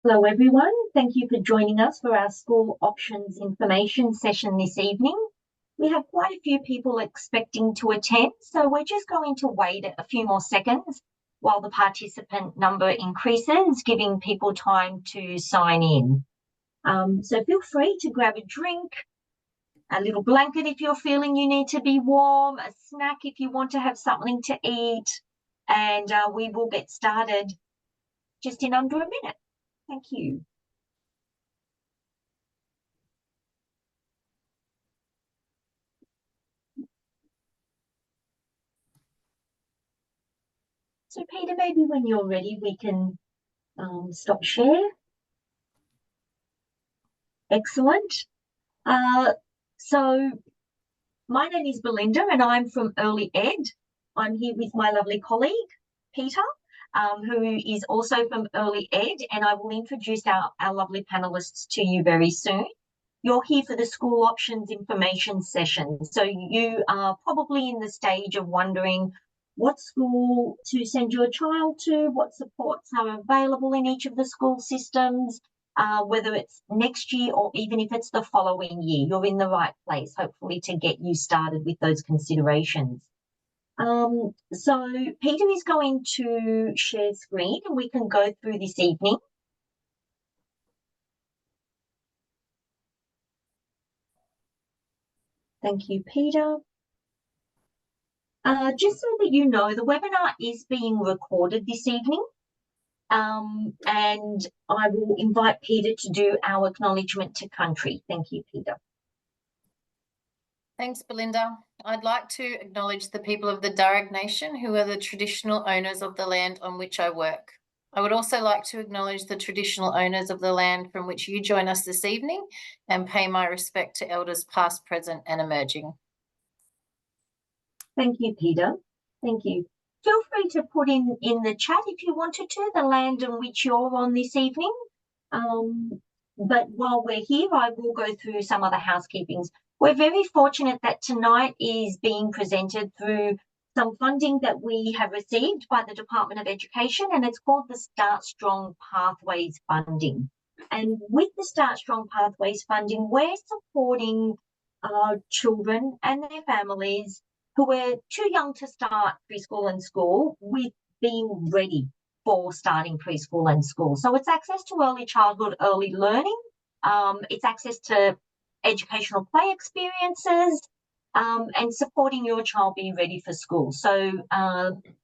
Hello everyone, thank you for joining us for our school options information session this evening. We have quite a few people expecting to attend, so we're just going to wait a few more seconds while the participant number increases, giving people time to sign in. So feel free to grab a drink, a little blanket if you're feeling you need to be warm, a snack if you want to have something to eat, and we will get started just in under a minute. Thank you. So Peter, maybe when you're ready, we can stop share. Excellent. So my name is Belinda and I'm from Early Ed. I'm here with my lovely colleague, Peter, who is also from Early Ed, and I will introduce our lovely panelists to you very soon. You're here for the school options information session. So you are probably in the stage of wondering what school to send your child to, what supports are available in each of the school systems, whether it's next year or even if it's the following year. You're in the right place, hopefully, to get you started with those considerations. So Peter is going to share screen and we can go through this evening. Thank you, Peter. Just so that you know, the webinar is being recorded this evening, and I will invite Peter to do our acknowledgement to country. Thank you, Peter. Thanks, Belinda. I'd like to acknowledge the people of the Darug Nation, who are the traditional owners of the land on which I work. I would also like to acknowledge the traditional owners of the land from which you join us this evening and pay my respect to elders past, present and emerging. Thank you, Peter. Thank you. Feel free to put in the chat if you wanted to, the land on which you're on this evening. But while we're here, I will go through some other housekeepings. We're very fortunate that tonight is being presented through some funding that we have received by the Department of Education, and it's called the Start Strong Pathways Funding. And with the Start Strong Pathways funding, we're supporting children and their families who were too young to start preschool and school with being ready for starting preschool and school. So it's access to early childhood, early learning. It's access to educational play experiences and supporting your child be ready for school. So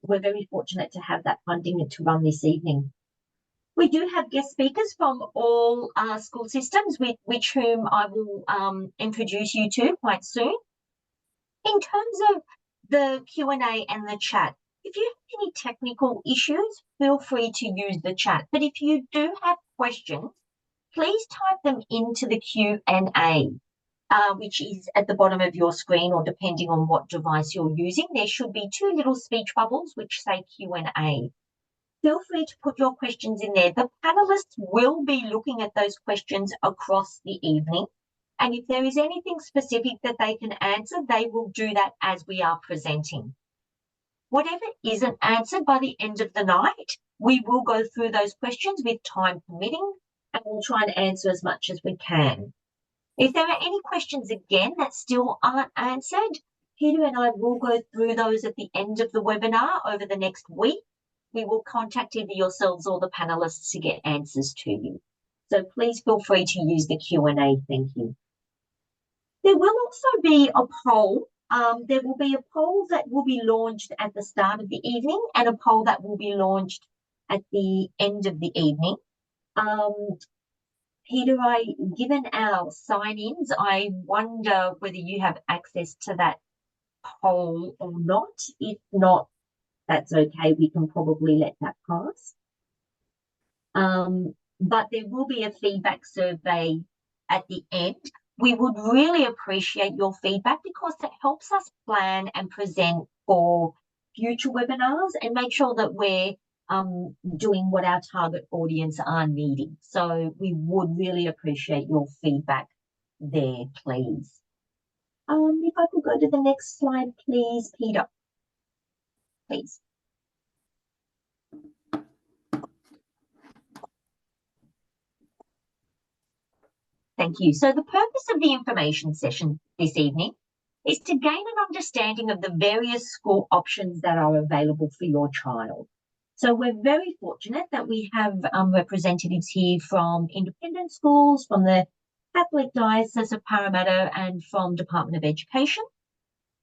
we're very fortunate to have that funding to run this evening. We do have guest speakers from all school systems, which whom I will introduce you to quite soon. In terms of the Q&A and the chat, if you have any technical issues, feel free to use the chat. But if you do have questions, please type them into the Q&A, which is at the bottom of your screen, or depending on what device you're using, there should be two little speech bubbles which say Q&A. Feel free to put your questions in there. The panelists will be looking at those questions across the evening. And if there is anything specific that they can answer, they will do that as we are presenting. Whatever isn't answered by the end of the night, we will go through those questions with time permitting, and we'll try and answer as much as we can. If there are any questions again that still aren't answered, Peter and I will go through those at the end of the webinar over the next week. We will contact either yourselves or the panelists to get answers to you. So please feel free to use the Q&A. Thank you. There will also be a poll. There will be a poll that will be launched at the start of the evening and a poll that will be launched at the end of the evening. Peter, given our sign-ins, I wonder whether you have access to that poll or not. If not, that's okay. We can probably let that pass. But there will be a feedback survey at the end. We would really appreciate your feedback because it helps us plan and present for future webinars and make sure that we're doing what our target audience are needing. So we would really appreciate your feedback there, please. If I could go to the next slide, please, Peter. Please. Thank you. So the purpose of the information session this evening is to gain an understanding of the various school options that are available for your child. So we're very fortunate that we have representatives here from independent schools, from the Catholic Diocese of Parramatta, and from Department of Education.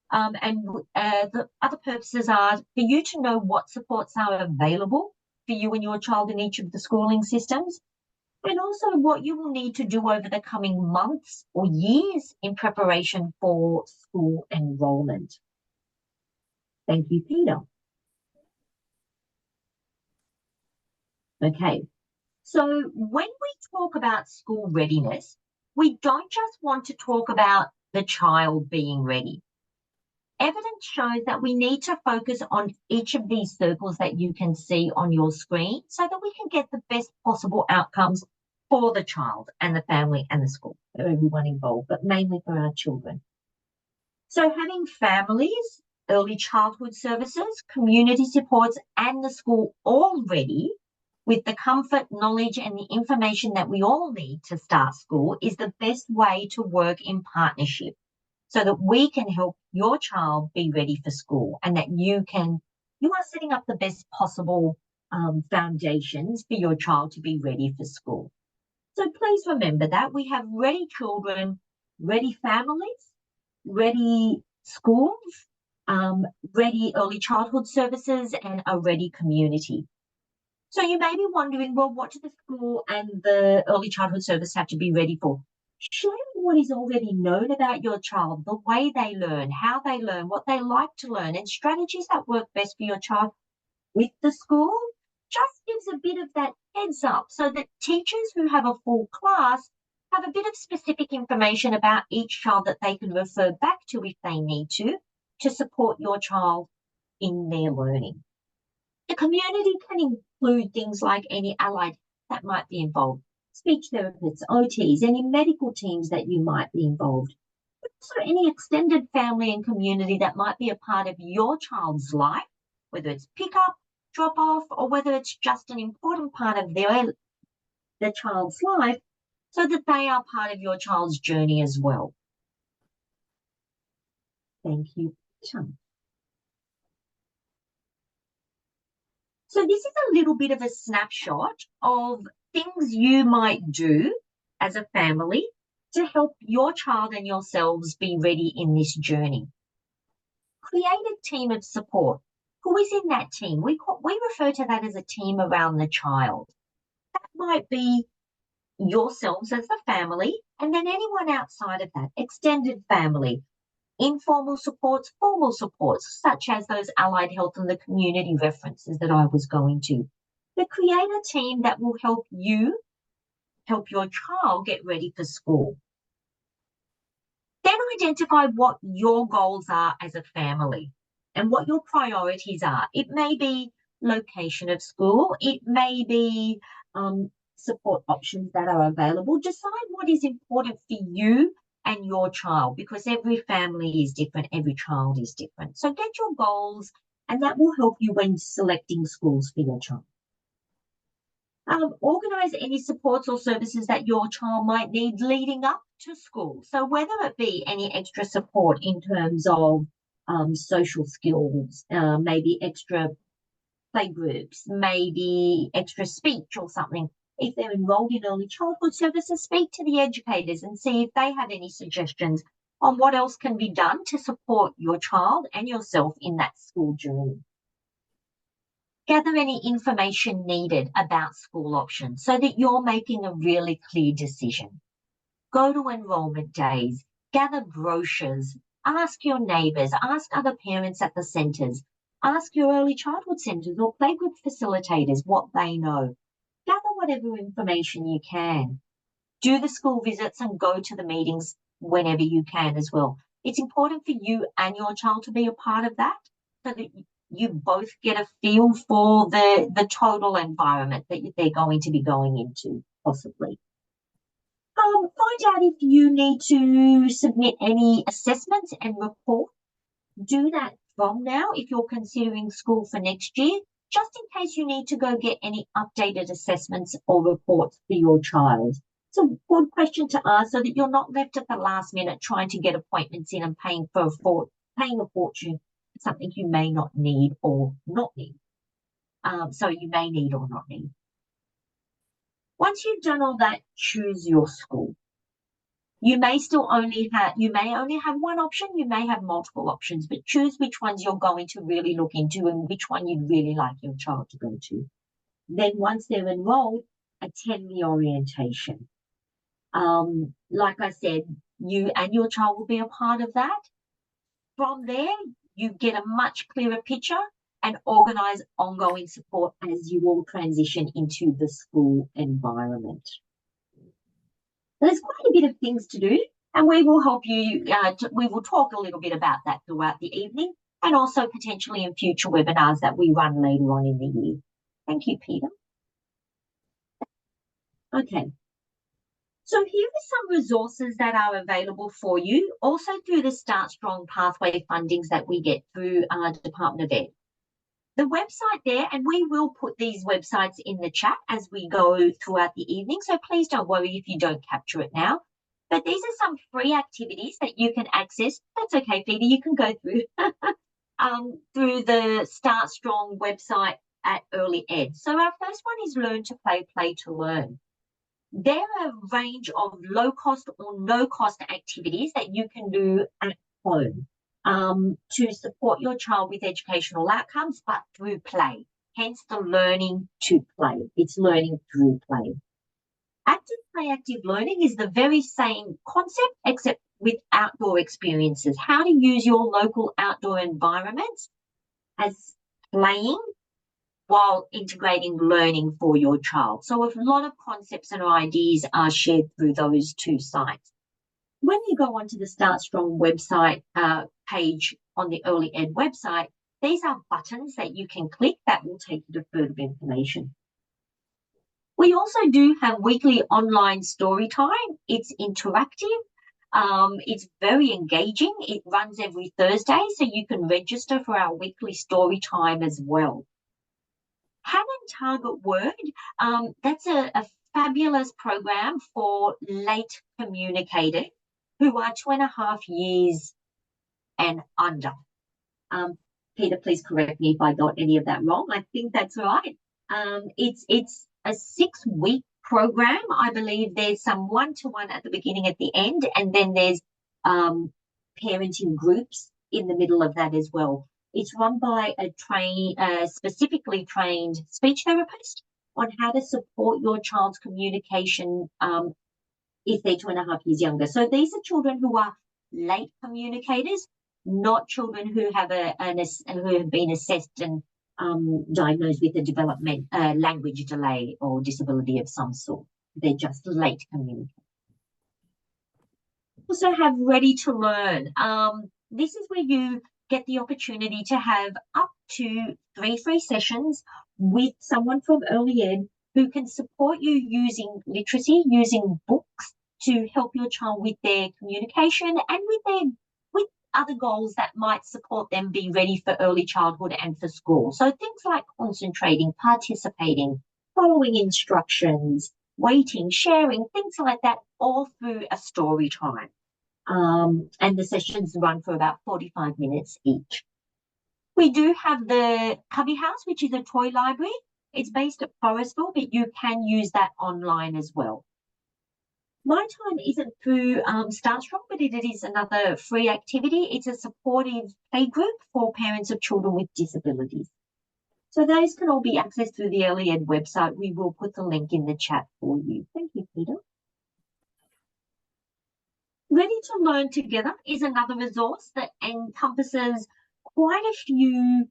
The other purposes are for you to know what supports are available for you and your child in each of the schooling systems, and also what you will need to do over the coming months or years in preparation for school enrolment. Thank you, Peter. Okay, so when we talk about school readiness, we don't just want to talk about the child being ready. Evidence shows that we need to focus on each of these circles that you can see on your screen so that we can get the best possible outcomes for the child and the family and the school, for everyone involved, but mainly for our children. So having families, early childhood services, community supports, and the school all ready with the comfort, knowledge, and the information that we all need to start school is the best way to work in partnership, so that we can help your child be ready for school, and that you are setting up the best possible foundations for your child to be ready for school. So please remember that we have ready children, ready families, ready schools, ready early childhood services, and a ready community. So you may be wondering, well, what do the school and the early childhood service have to be ready for? Sharing what is already known about your child, the way they learn, how they learn, what they like to learn, and strategies that work best for your child with the school just gives a bit of that heads up, so that teachers who have a full class have a bit of specific information about each child that they can refer back to if they need to support your child in their learning. The community can include things like any allied that might be involved, speech therapists, OTs, any medical teams that you might be involved. Also, any extended family and community that might be a part of your child's life, whether it's pick up, drop off, or whether it's just an important part of the child's life, so that they are part of your child's journey as well. Thank you, Peter. So this is a little bit of a snapshot of things you might do as a family to help your child and yourselves be ready in this journey. Create a team of support. Who is in that team? We refer to that as a team around the child. That might be yourselves as the family, and then anyone outside of that, extended family, informal supports, formal supports, such as those allied health and the community references that I was going to. But create a team that will help you help your child get ready for school. Then identify what your goals are as a family and what your priorities are. It may be location of school. It may be support options that are available. Decide what is important for you and your child, because every family is different, every child is different. So get your goals, and that will help you when selecting schools for your child. Organise any supports or services that your child might need leading up to school. So whether it be any extra support in terms of social skills, maybe extra playgroups, maybe extra speech or something. If they're enrolled in early childhood services, speak to the educators and see if they have any suggestions on what else can be done to support your child and yourself in that school journey. Gather any information needed about school options so that you're making a really clear decision. Go to enrolment days, gather brochures, ask your neighbours, ask other parents at the centres, ask your early childhood centres or playgroup facilitators what they know. Gather whatever information you can. Do the school visits and go to the meetings whenever you can as well. It's important for you and your child to be a part of that, so that you both get a feel for the total environment that they're going to be going into, possibly. Find out if you need to submit any assessments and reports. Do that from now if you're considering school for next year, just in case you need to go get any updated assessments or reports for your child. It's a good question to ask so that you're not left at the last minute trying to get appointments in and paying a fortune for something you may not need or not need. So you may need or not need. Once you've done all that, choose your school. You may only have one option, you may have multiple options, but choose which ones you're going to really look into and which one you'd really like your child to go to. Then once they're enrolled, attend the orientation. Like I said, you and your child will be a part of that. From there, you get a much clearer picture and organise ongoing support as you all transition into the school environment. There's quite a bit of things to do, and we will help you. We will talk a little bit about that throughout the evening and also potentially in future webinars that we run later on in the year. Thank you, Peter. Okay. So here are some resources that are available for you, also through the Start Strong pathway fundings that we get through our Department of Ed. The website there, and we will put these websites in the chat as we go throughout the evening, so please don't worry if you don't capture it now. But these are some free activities that you can access. That's okay, Peter, you can go through through the Start Strong website at Early Ed. So our first one is Learn to Play, Play to Learn. There are a range of low-cost or no-cost activities that you can do at home to support your child with educational outcomes, but through play, hence the learning to play. It's learning through play. Active play, active learning is the very same concept, except with outdoor experiences. How to use your local outdoor environments as playing while integrating learning for your child. So a lot of concepts and ideas are shared through those two sites. When you go onto the Start Strong website page on the Early Ed website, these are buttons that you can click that will take you to further information. We also do have weekly online story time. It's interactive. It's very engaging. It runs every Thursday, so you can register for our weekly story time as well. Hammond Target Word, that's a fabulous program for late communicators who are 2.5 years and under. Peter, please correct me if I got any of that wrong. I think that's right. It's a 6-week program. I believe there's some one-to-one at the beginning, at the end, and then there's parenting groups in the middle of that as well. It's run by a specifically trained speech therapist on how to support your child's communication if they're 2.5 years younger. So these are children who are late communicators, not children who have who have been assessed and diagnosed with a language delay or disability of some sort. They're just late communicators. Also have Ready to Learn. This is where you get the opportunity to have up to 3 free sessions with someone from Early Ed who can support you using literacy, using books to help your child with their communication and with other goals that might support them be ready for early childhood and for school. So things like concentrating, participating, following instructions, waiting, sharing, things like that, all through a story time. And the sessions run for about 45 minutes each. We do have the Cubby House, which is a toy library. It's based at Forestville, but you can use that online as well. My Time isn't through Start Strong, but it is another free activity. It's a supportive play group for parents of children with disabilities. So those can all be accessed through the Early Ed website. We will put the link in the chat for you. Thank you, Peter. Ready to Learn Together is another resource that encompasses quite a few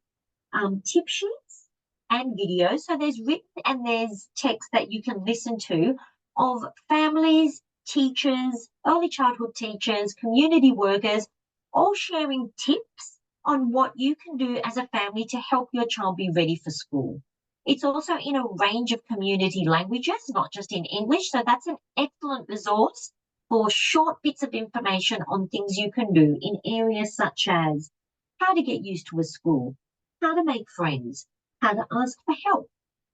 tip sheets and videos. So there's written and there's text that you can listen to of families, teachers, early childhood teachers, community workers, all sharing tips on what you can do as a family to help your child be ready for school. It's also in a range of community languages, not just in English. So that's an excellent resource for short bits of information on things you can do in areas such as how to get used to a school, how to make friends, how to ask for help,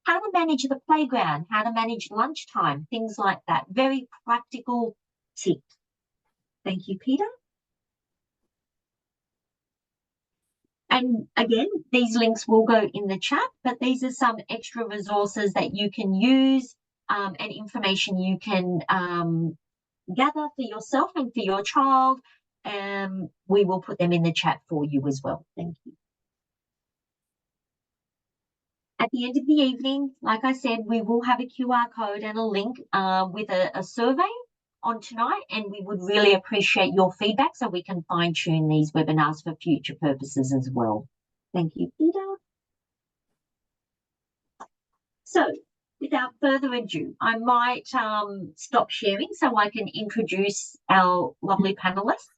how to manage the playground, how to manage lunchtime, things like that. Very practical tips. Thank you, Peter. And again, these links will go in the chat, but these are some extra resources that you can use and information you can gather for yourself and for your child. We will put them in the chat for you as well. Thank you. At the end of the evening, like I said, we will have a QR code and a link with a survey on tonight, and we would really appreciate your feedback so we can fine tune these webinars for future purposes as well. Thank you, Peter. So without further ado, I might stop sharing so I can introduce our lovely panelists.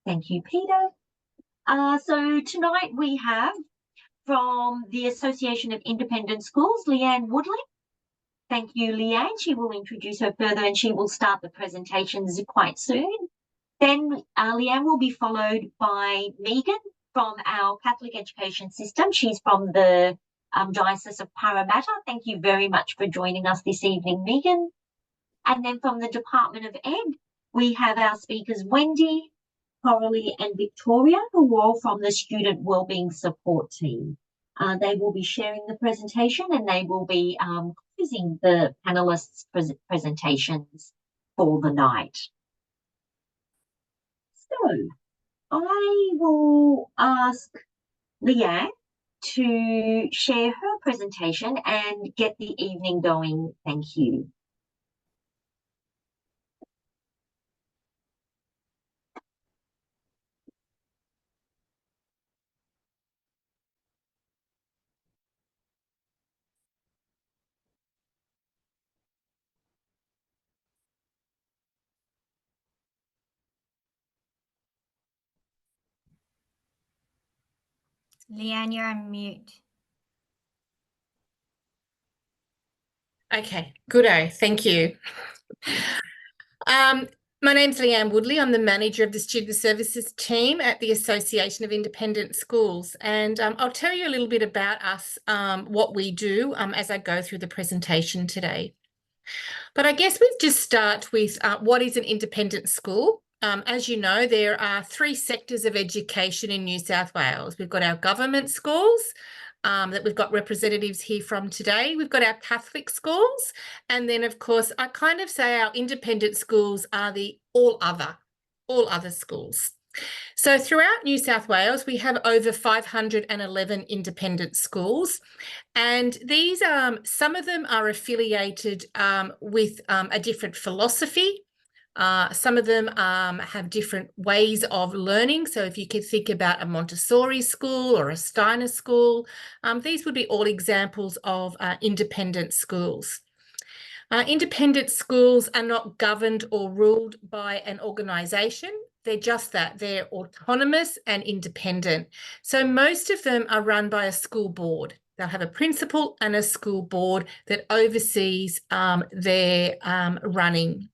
Thank you, Peter. So tonight we have from the Association of Independent Schools, Leanne Woodley. Thank you, Leanne. She will introduce her further and she will start the presentations quite soon. Then Leanne will be followed by Megan from our Catholic education system. She's from the Diocese of Parramatta. Thank you very much for joining us this evening, Megan. And then from the Department of Ed, we have our speakers, Wendy, Coralie and Victoria, who are all from the Student Wellbeing Support Team. They will be sharing the presentation and they will be using the panelists' presentations for the night. So I will ask Leanne to share her presentation and get the evening going. Thank you. Leanne, you're on mute. Okay, goodo, thank you. My name's Leanne Woodley. I'm the manager of the Student Services team at the Association of Independent Schools. And I'll tell you a little bit about us, what we do as I go through the presentation today. But I guess we'll just start with what is an independent school. As you know, there are 3 sectors of education in New South Wales. We've got our government schools, that we've got representatives here from today. We've got our Catholic schools. And then, of course, I kind of say our independent schools are the all other schools. So throughout New South Wales, we have over 511 independent schools. And these, some of them are affiliated with a different philosophy. Some of them have different ways of learning. So if you could think about a Montessori school or a Steiner school, these would be all examples of independent schools. Independent schools are not governed or ruled by an organisation. They're just that. They're autonomous and independent. So most of them are run by a school board. They'll have a principal and a school board that oversees their running.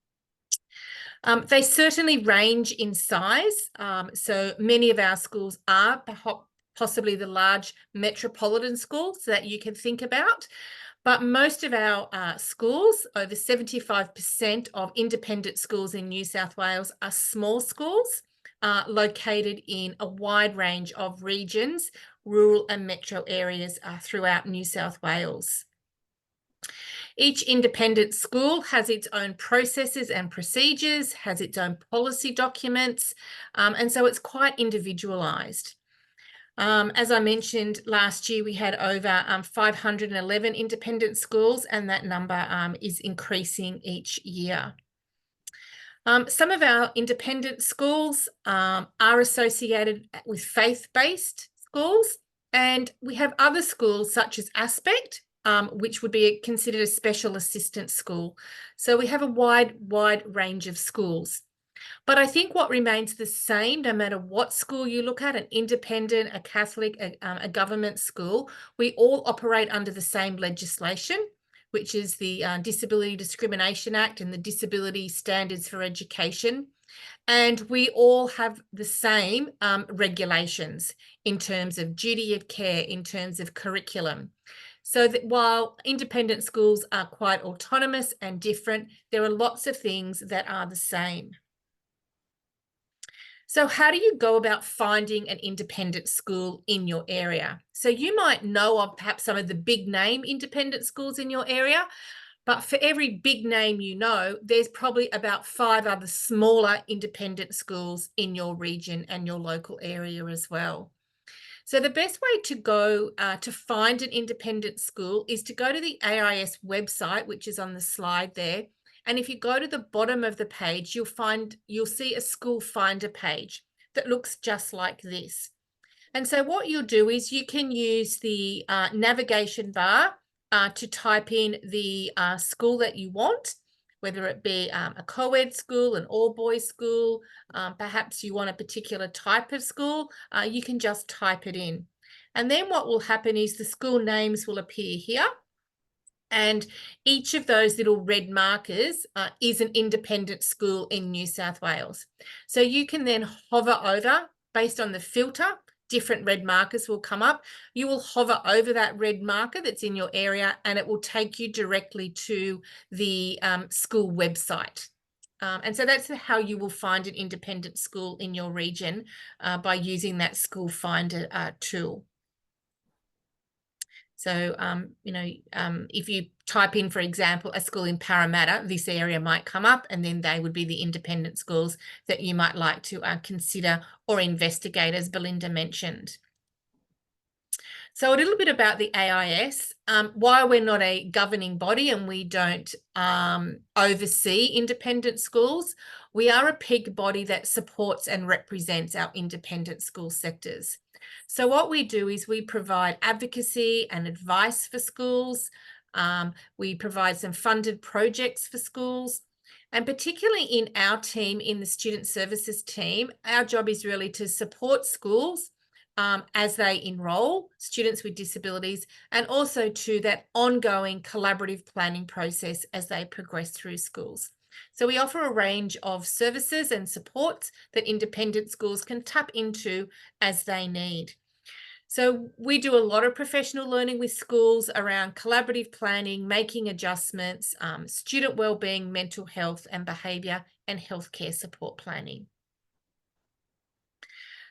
They certainly range in size. So many of our schools are possibly the large metropolitan schools that you can think about. But most of our schools, over 75% of independent schools in New South Wales are small schools located in a wide range of regions, rural and metro areas throughout New South Wales. Each independent school has its own processes and procedures, has its own policy documents, and so it's quite individualised. As I mentioned, last year we had over 511 independent schools, and that number is increasing each year. Some of our independent schools are associated with faith-based schools, and we have other schools such as Aspect, which would be considered a special assistance school. So we have a wide range of schools. But I think what remains the same, no matter what school you look at, an independent, a Catholic, a government school, we all operate under the same legislation, which is the Disability Discrimination Act and the Disability Standards for Education. And we all have the same regulations in terms of duty of care, in terms of curriculum. So that while independent schools are quite autonomous and different, there are lots of things that are the same. So how do you go about finding an independent school in your area? So you might know of perhaps some of the big name independent schools in your area, but for every big name you know, there's probably about 5 other smaller independent schools in your region and your local area as well. So the best way to go to find an independent school is to go to the AIS website, which is on the slide there. And if you go to the bottom of the page, you'll see a school finder page that looks just like this. And so what you'll do is you can use the navigation bar to type in the school that you want, whether it be a co-ed school, an all-boys school, perhaps you want a particular type of school, you can just type it in. And then what will happen is the school names will appear here. And each of those little red markers is an independent school in New South Wales. So you can then hover over, based on the filter, different red markers will come up. You will hover over that red marker that's in your area and it will take you directly to the school website. And so that's how you will find an independent school in your region by using that school finder tool. So, if you type in, for example, a school in Parramatta, this area might come up and then they would be the independent schools that you might like to consider or investigate, as Belinda mentioned. So a little bit about the AIS. While we're not a governing body and we don't oversee independent schools, we are a peak body that supports and represents our independent school sectors. So what we do is we provide advocacy and advice for schools. We provide some funded projects for schools. And particularly in our team, in the student services team, our job is really to support schools as they enrol students with disabilities, and also to that ongoing collaborative planning process as they progress through schools. So we offer a range of services and supports that independent schools can tap into as they need. So we do a lot of professional learning with schools around collaborative planning, making adjustments, student wellbeing, mental health and behaviour, and healthcare support planning.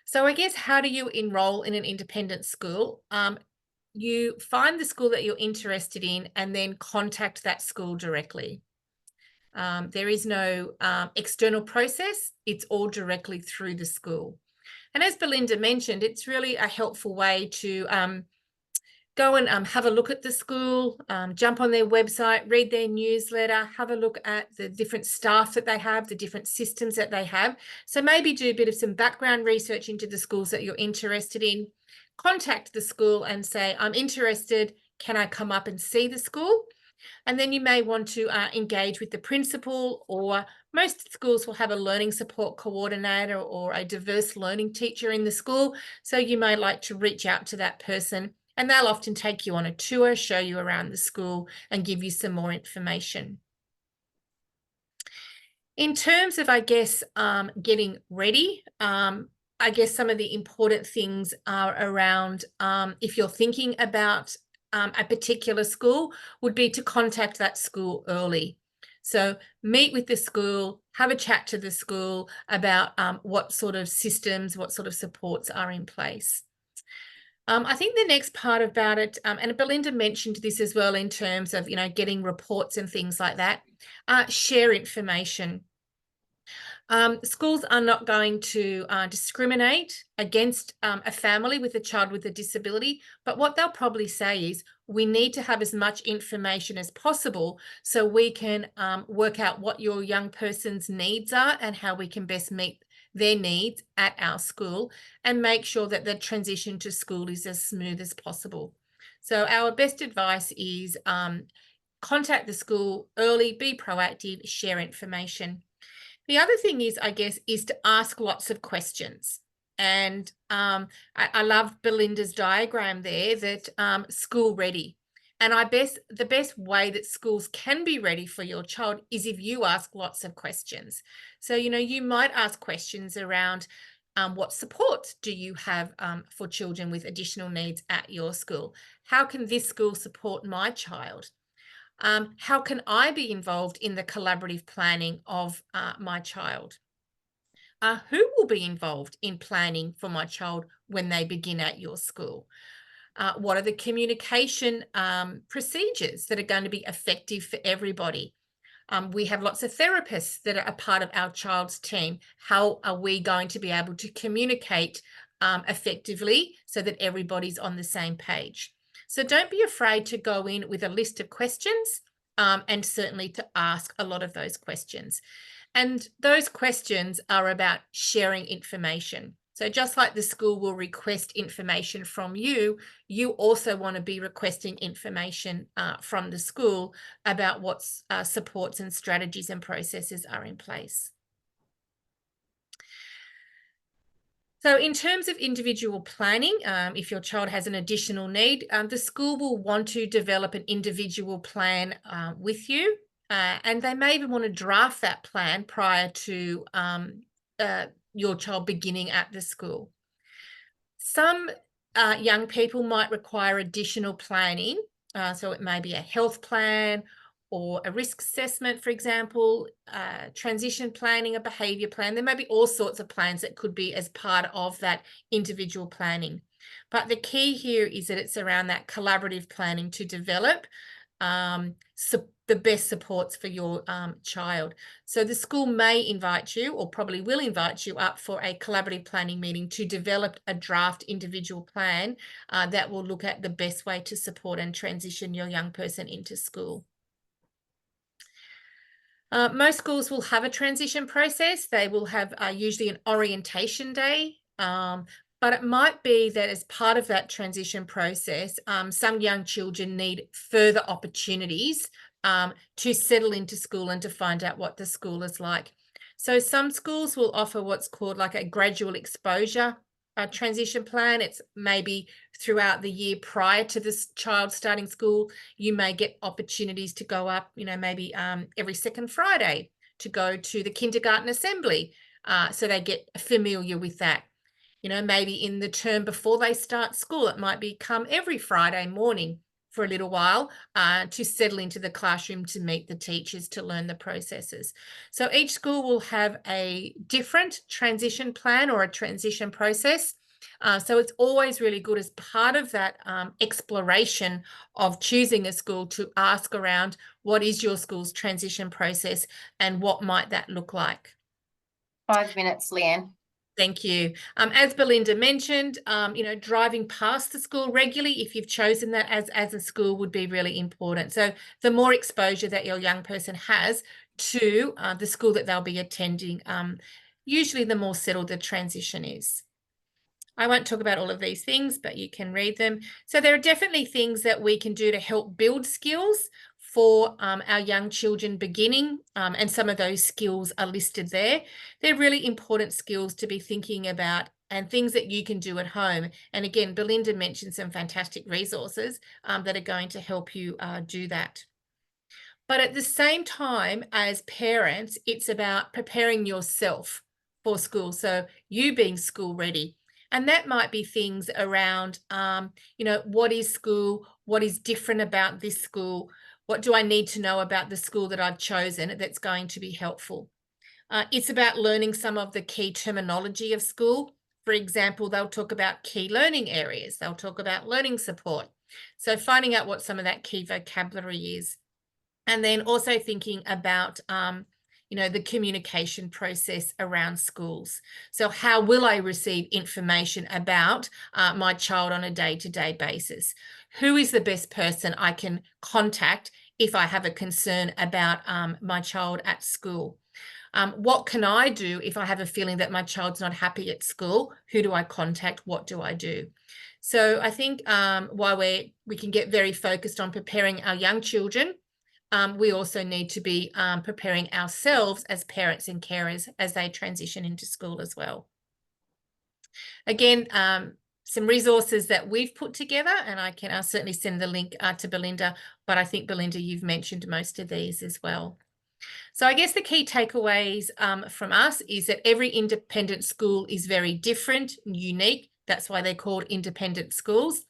So I guess, how do you enrol in an independent school? You find the school that you're interested in and then contact that school directly. There is no external process. It's all directly through the school. And as Belinda mentioned, it's really a helpful way to go and have a look at the school, jump on their website, read their newsletter, have a look at the different staff that they have, the different systems that they have. So maybe do a bit of some background research into the schools that you're interested in. Contact the school and say, I'm interested, can I come up and see the school? And then you may want to engage with the principal, or most schools will have a learning support coordinator or a diverse learning teacher in the school. So you may like to reach out to that person, and they'll often take you on a tour, show you around the school and give you some more information. In terms of, I guess, getting ready, I guess some of the important things are around if you're thinking about a particular school, would be to contact that school early. So meet with the school, have a chat to the school about what sort of systems, what sort of supports are in place. I think the next part about it, and Belinda mentioned this as well in terms of, getting reports and things like that, share information. Schools are not going to discriminate against a family with a child with a disability, but what they'll probably say is, we need to have as much information as possible so we can work out what your young person's needs are and how we can best meet their needs at our school, and make sure that the transition to school is as smooth as possible. So our best advice is contact the school early, be proactive, share information. The other thing is, I guess, is to ask lots of questions. And I love Belinda's diagram there, that school ready. And the best way that schools can be ready for your child is if you ask lots of questions. So, you might ask questions around what support do you have for children with additional needs at your school? How can this school support my child? How can I be involved in the collaborative planning of my child? Who will be involved in planning for my child when they begin at your school? What are the communication procedures that are going to be effective for everybody? We have lots of therapists that are a part of our child's team. How are we going to be able to communicate effectively so that everybody's on the same page? So don't be afraid to go in with a list of questions and certainly to ask a lot of those questions. And those questions are about sharing information. So just like the school will request information from you, you also want to be requesting information from the school about what supports and strategies and processes are in place. So in terms of individual planning, if your child has an additional need, the school will want to develop an individual plan with you. And they may even want to draft that plan prior to your child beginning at the school. Some young people might require additional planning. So it may be a health plan or a risk assessment, for example, transition planning, a behaviour plan. There may be all sorts of plans that could be as part of that individual planning. But the key here is that it's around that collaborative planning to develop the best supports for your child. So the school may invite you, or probably will invite you up for a collaborative planning meeting to develop a draft individual plan that will look at the best way to support and transition your young person into school. Most schools will have a transition process. They will have usually an orientation day. But it might be that as part of that transition process, some young children need further opportunities to settle into school and to find out what the school is like. So some schools will offer what's called like a gradual exposure transition plan. It's maybe throughout the year prior to this child starting school, you may get opportunities to go up, maybe every second Friday to go to the kindergarten assembly. So they get familiar with that. Maybe in the term before they start school, it might become every Friday morning for a little while to settle into the classroom, to meet the teachers, to learn the processes. So each school will have a different transition plan or a transition process. So it's always really good as part of that exploration of choosing a school to ask around what is your school's transition process and what might that look like. 5 minutes, Leanne. Thank you. As Belinda mentioned, driving past the school regularly, if you've chosen that as a school, would be really important. So the more exposure that your young person has to the school that they'll be attending, usually the more settled the transition is. I won't talk about all of these things, but you can read them. So there are definitely things that we can do to help build skills for our young children beginning, and some of those skills are listed there. They're really important skills to be thinking about and things that you can do at home. And again, Belinda mentioned some fantastic resources that are going to help you do that. But at the same time, as parents, it's about preparing yourself for school. So you being school ready. And that might be things around, what is school? What is different about this school? What do I need to know about the school that I've chosen that's going to be helpful? It's about learning some of the key terminology of school. For example, they'll talk about key learning areas. They'll talk about learning support. So finding out what some of that key vocabulary is. And then also thinking about, the communication process around schools. So how will I receive information about my child on a day-to-day basis? Who is the best person I can contact if I have a concern about my child at school? What can I do if I have a feeling that my child's not happy at school? Who do I contact? What do I do? So I think while we can get very focused on preparing our young children, we also need to be preparing ourselves as parents and carers as they transition into school as well. Again, some resources that we've put together, and I'll certainly send the link to Belinda, but I think, Belinda, you've mentioned most of these as well. So I guess the key takeaways from us is that every independent school is very different and unique. That's why they're called independent schools.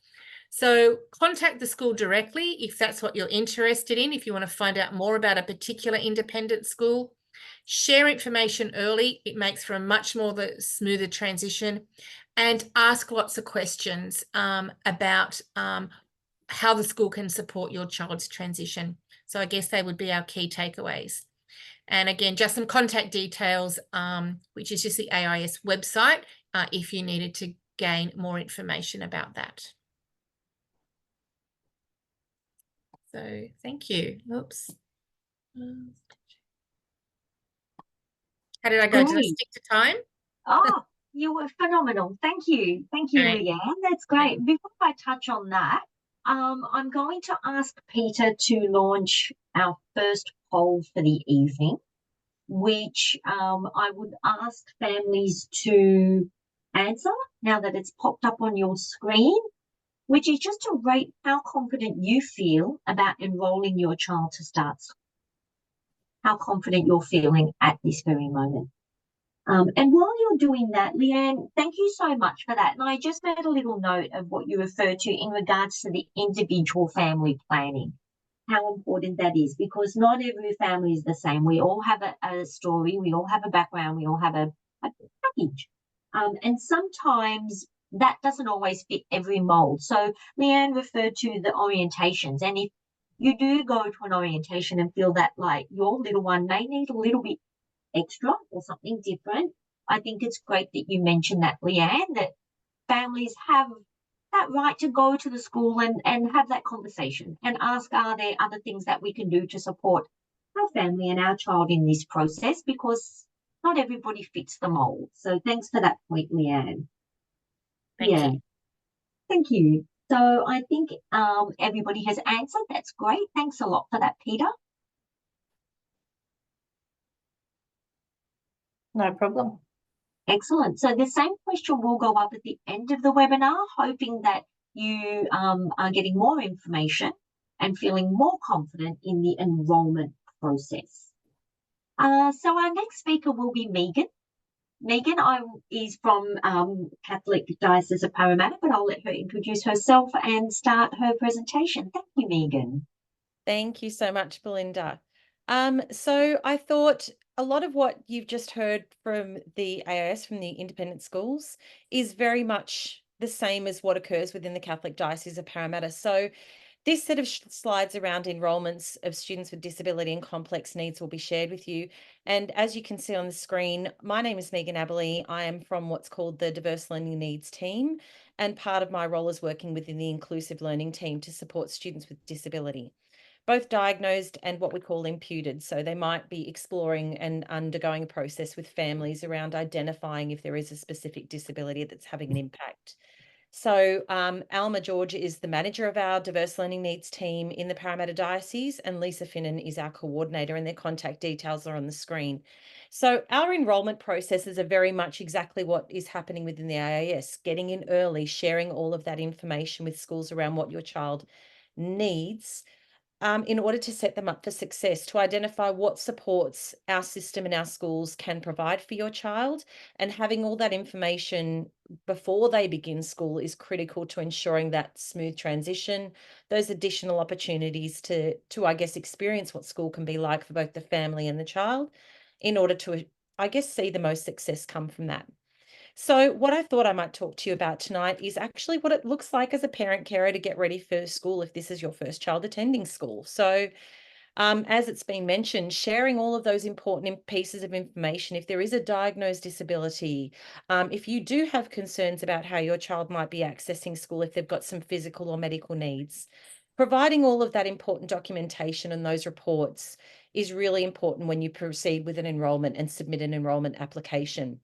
So contact the school directly if that's what you're interested in, if you want to find out more about a particular independent school. Share information early. It makes for a much more smoother transition. And ask lots of questions about how the school can support your child's transition. So I guess they would be our key takeaways. And again, just some contact details, which is just the AIS website, if you needed to gain more information about that. So thank you. Oops. How did I go? Did I stick to time? Oh, you were phenomenal. Thank you. Thank you, Great. Leanne. That's great. Before I touch on that, I'm going to ask Peter to launch our first poll for the evening, which I would ask families to answer now that it's popped up on your screen, which is just to rate how confident you feel about enrolling your child to start school. How confident you're feeling at this very moment. And while you're doing that, Leanne, thank you so much for that. And I just made a little note of what you referred to in regards to the individual family planning, how important that is, because not every family is the same. We all have a story, we all have a background, we all have a package. And sometimes that doesn't always fit every mold. So Leanne referred to the orientations. And if you do go to an orientation and feel that like your little one may need a little bit extra or something different, I think it's great that you mentioned that, Leanne, that families have that right to go to the school and have that conversation and ask, are there other things that we can do to support our family and our child in this process, because not everybody fits the mold. So thanks for that point, Leanne. Thank you. Thank you. So I think everybody has answered. That's great. Thanks a lot for that, Peter. No problem. Excellent. So the same question will go up at the end of the webinar, hoping that you are getting more information and feeling more confident in the enrolment process. So our next speaker will be Megan. Megan is from Catholic Diocese of Parramatta, but I'll let her introduce herself and start her presentation. Thank you, Megan. Thank you so much, Belinda. So I thought a lot of what you've just heard from the AIS, from the independent schools, is very much the same as what occurs within the Catholic Diocese of Parramatta. So this set of slides around enrolments of students with disability and complex needs will be shared with you. And as you can see on the screen, my name is Megan Aberley. I am from what's called the Diverse Learning Needs team, and part of my role is working within the Inclusive Learning team to support students with disability, both diagnosed and what we call imputed. So they might be exploring and undergoing a process with families around identifying if there is a specific disability that's having an impact. So Alma George is the manager of our Diverse Learning Needs team in the Parramatta Diocese, and Lisa Finnan is our coordinator, and their contact details are on the screen. So our enrolment processes are very much exactly what is happening within the AIS, getting in early, sharing all of that information with schools around what your child needs, in order to set them up for success, to identify what supports our system and our schools can provide for your child. And having all that information before they begin school is critical to ensuring that smooth transition, those additional opportunities to I guess, experience what school can be like for both the family and the child, in order to, I guess, see the most success come from that. So what I thought I might talk to you about tonight is actually what it looks like as a parent carer to get ready for school if this is your first child attending school. So as it's been mentioned, sharing all of those important pieces of information, if there is a diagnosed disability, if you do have concerns about how your child might be accessing school, if they've got some physical or medical needs, providing all of that important documentation and those reports is really important when you proceed with an enrolment and submit an enrolment application.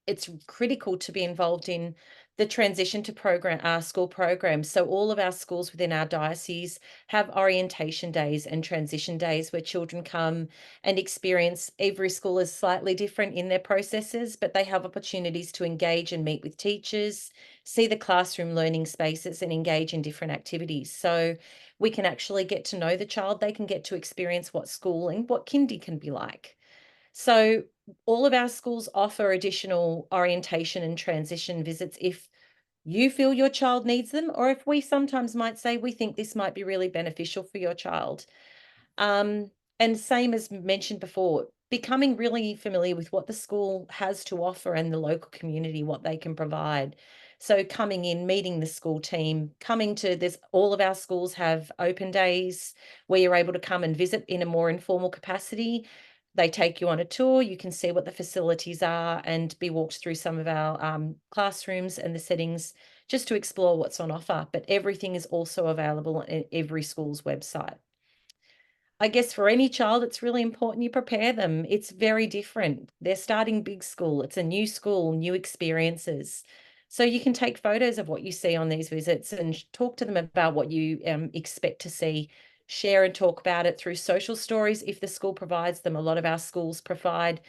It's critical to be involved in the transition to school programs. So all of our schools within our diocese have orientation days and transition days where children come and experience. Every school is slightly different in their processes, but they have opportunities to engage and meet with teachers, see the classroom learning spaces, and engage in different activities. So we can actually get to know the child. They can get to experience what schooling, what kindy can be like. So all of our schools offer additional orientation and transition visits if you feel your child needs them, or if we sometimes might say we think this might be really beneficial for your child. And same as mentioned before, becoming really familiar with what the school has to offer and the local community, what they can provide. So coming in, meeting the school team, coming to this, all of our schools have open days where you're able to come and visit in a more informal capacity. They take you on a tour, you can see what the facilities are and be walked through some of our classrooms and the settings just to explore what's on offer. But everything is also available on every school's website. I guess for any child, it's really important you prepare them. It's very different. They're starting big school. It's a new school, new experiences. So you can take photos of what you see on these visits and talk to them about what you expect to see. Share and talk about it through social stories if the school provides them. A lot of our schools provide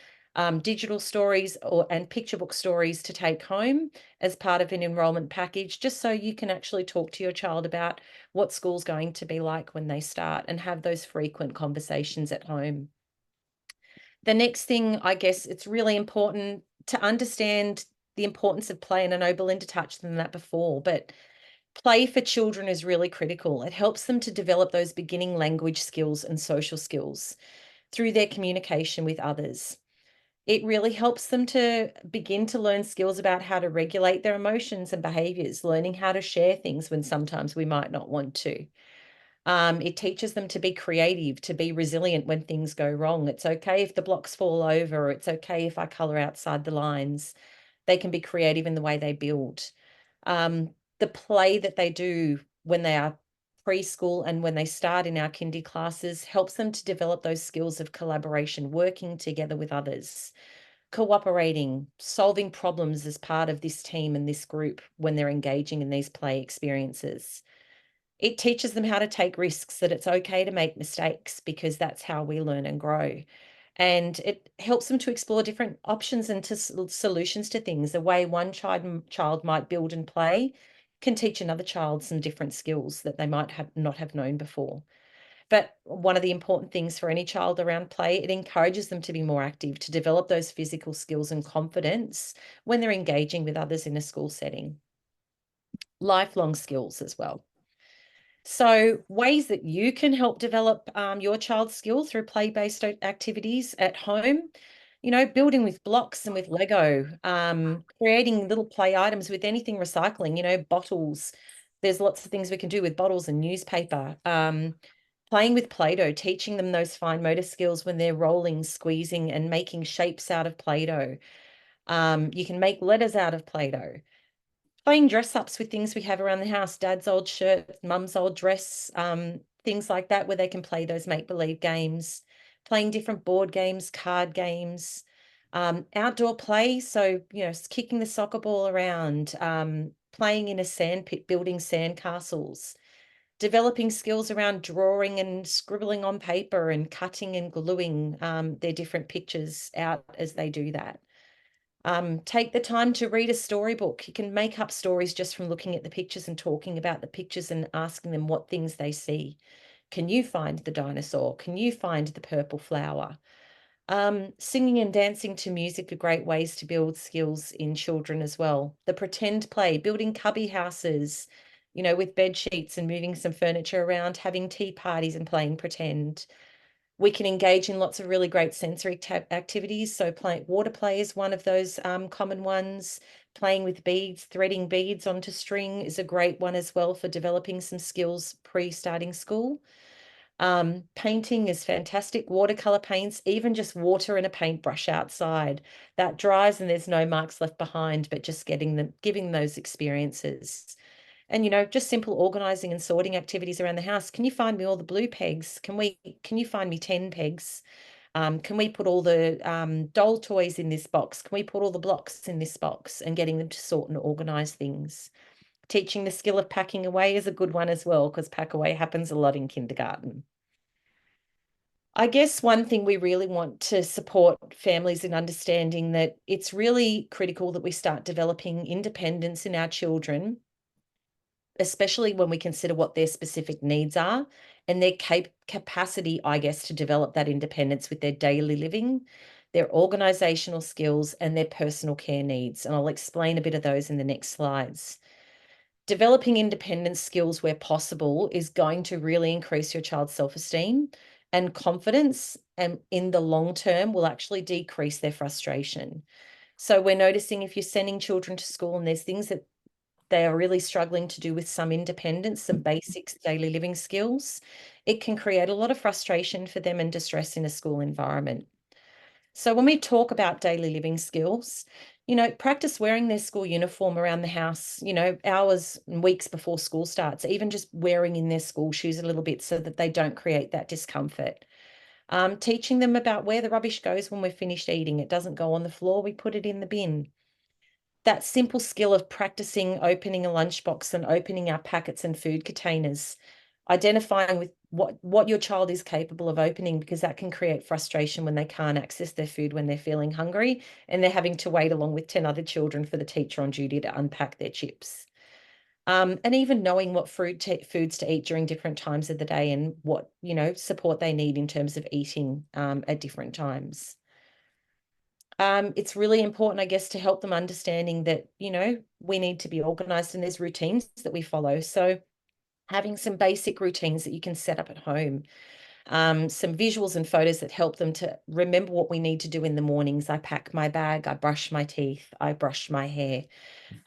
digital stories and picture book stories to take home as part of an enrolment package, just so you can actually talk to your child about what school's going to be like when they start and have those frequent conversations at home. The next thing, I guess it's really important to understand the importance of play, and I know Belinda touched on that before, but play for children is really critical. It helps them to develop those beginning language skills and social skills through their communication with others. It really helps them to begin to learn skills about how to regulate their emotions and behaviors, learning how to share things when sometimes we might not want to. It teaches them to be creative, to be resilient when things go wrong. It's okay if the blocks fall over. It's okay if I color outside the lines. They can be creative in the way they build. The play that they do when they are preschool and when they start in our kindy classes helps them to develop those skills of collaboration, working together with others, cooperating, solving problems as part of this team and this group when they're engaging in these play experiences. It teaches them how to take risks, that it's okay to make mistakes because that's how we learn and grow. And it helps them to explore different options and solutions to things. The way one child might build and play can teach another child some different skills that they might not have known before. But one of the important things for any child around play, it encourages them to be more active, to develop those physical skills and confidence when they're engaging with others in a school setting. Lifelong skills as well. So ways that you can help develop your child's skills through play-based activities at home, building with blocks and with Lego, creating little play items with anything recycling, bottles. There's lots of things we can do with bottles and newspaper. Playing with Play-Doh, teaching them those fine motor skills when they're rolling, squeezing, and making shapes out of Play-Doh. You can make letters out of Play-Doh. Playing dress-ups with things we have around the house, dad's old shirt, mum's old dress, things like that, where they can play those make-believe games. Playing different board games, card games, outdoor play, so, kicking the soccer ball around, playing in a sand pit, building sand castles. Developing skills around drawing and scribbling on paper and cutting and gluing their different pictures out as they do that. Take the time to read a storybook. You can make up stories just from looking at the pictures and talking about the pictures and asking them what things they see. Can you find the dinosaur? Can you find the purple flower? Singing and dancing to music are great ways to build skills in children as well. The pretend play, building cubby houses, with bed sheets and moving some furniture around, having tea parties and playing pretend. We can engage in lots of really great sensory activities. So water play is one of those common ones. Playing with beads, threading beads onto string is a great one as well for developing some skills pre-starting school. Painting is fantastic. Watercolor paints, even just water and a paintbrush outside. That dries and there's no marks left behind, but just giving those experiences. And, just simple organizing and sorting activities around the house. Can you find me all the blue pegs? Can you find me 10 pegs? Can we put all the doll toys in this box? Can we put all the blocks in this box? And getting them to sort and organize things. Teaching the skill of packing away is a good one as well, because pack away happens a lot in kindergarten. I guess one thing we really want to support families in understanding that it's really critical that we start developing independence in our children, especially when we consider what their specific needs are and their capacity, I guess, to develop that independence with their daily living, their organizational skills, and their personal care needs. And I'll explain a bit of those in the next slides. Developing independence skills where possible is going to really increase your child's self-esteem and confidence, and in the long term will actually decrease their frustration. So we're noticing if you're sending children to school and there's things that they are really struggling to do with some independence, some basic daily living skills, it can create a lot of frustration for them and distress in a school environment. So when we talk about daily living skills, practice wearing their school uniform around the house, hours and weeks before school starts, even just wearing in their school shoes a little bit so that they don't create that discomfort. Teaching them about where the rubbish goes when we're finished eating. It doesn't go on the floor, we put it in the bin. That simple skill of practicing opening a lunchbox and opening our packets and food containers, identifying with what your child is capable of opening, because that can create frustration when they can't access their food when they're feeling hungry and they're having to wait along with 10 other children for the teacher on duty to unpack their chips. And even knowing what foods to eat during different times of the day and what, support they need in terms of eating at different times. It's really important, I guess, to help them understanding that, we need to be organized and there's routines that we follow. So having some basic routines that you can set up at home, some visuals and photos that help them to remember what we need to do in the mornings. I pack my bag, I brush my teeth, I brush my hair,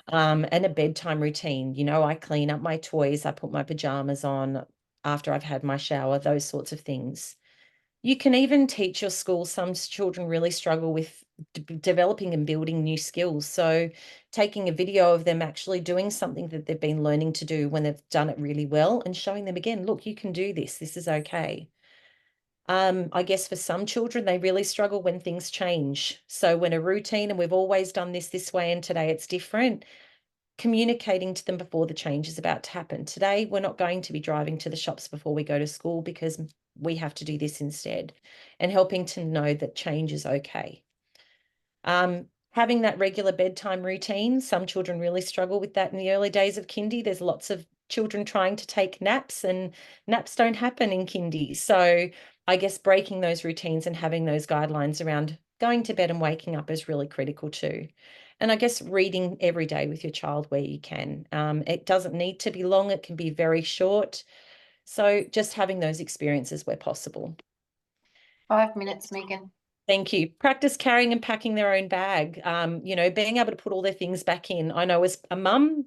and a bedtime routine. I clean up my toys, I put my pajamas on after I've had my shower, those sorts of things. You can even teach your school. Some children really struggle with developing and building new skills. So taking a video of them actually doing something that they've been learning to do when they've done it really well and showing them again, look, you can do this. This is okay. I guess for some children, they really struggle when things change. So when a routine, and we've always done this way, and today it's different, communicating to them before the change is about to happen. Today, we're not going to be driving to the shops before we go to school because we have to do this instead, and helping to know that change is okay. Having that regular bedtime routine, some children really struggle with that in the early days of kindy. There's lots of children trying to take naps and naps don't happen in kindy. So I guess breaking those routines and having those guidelines around going to bed and waking up is really critical too. And I guess reading every day with your child where you can. It doesn't need to be long, it can be very short. So just having those experiences where possible. 5 minutes, Megan. Thank you. Practice carrying and packing their own bag. Being able to put all their things back in. I know as a mum,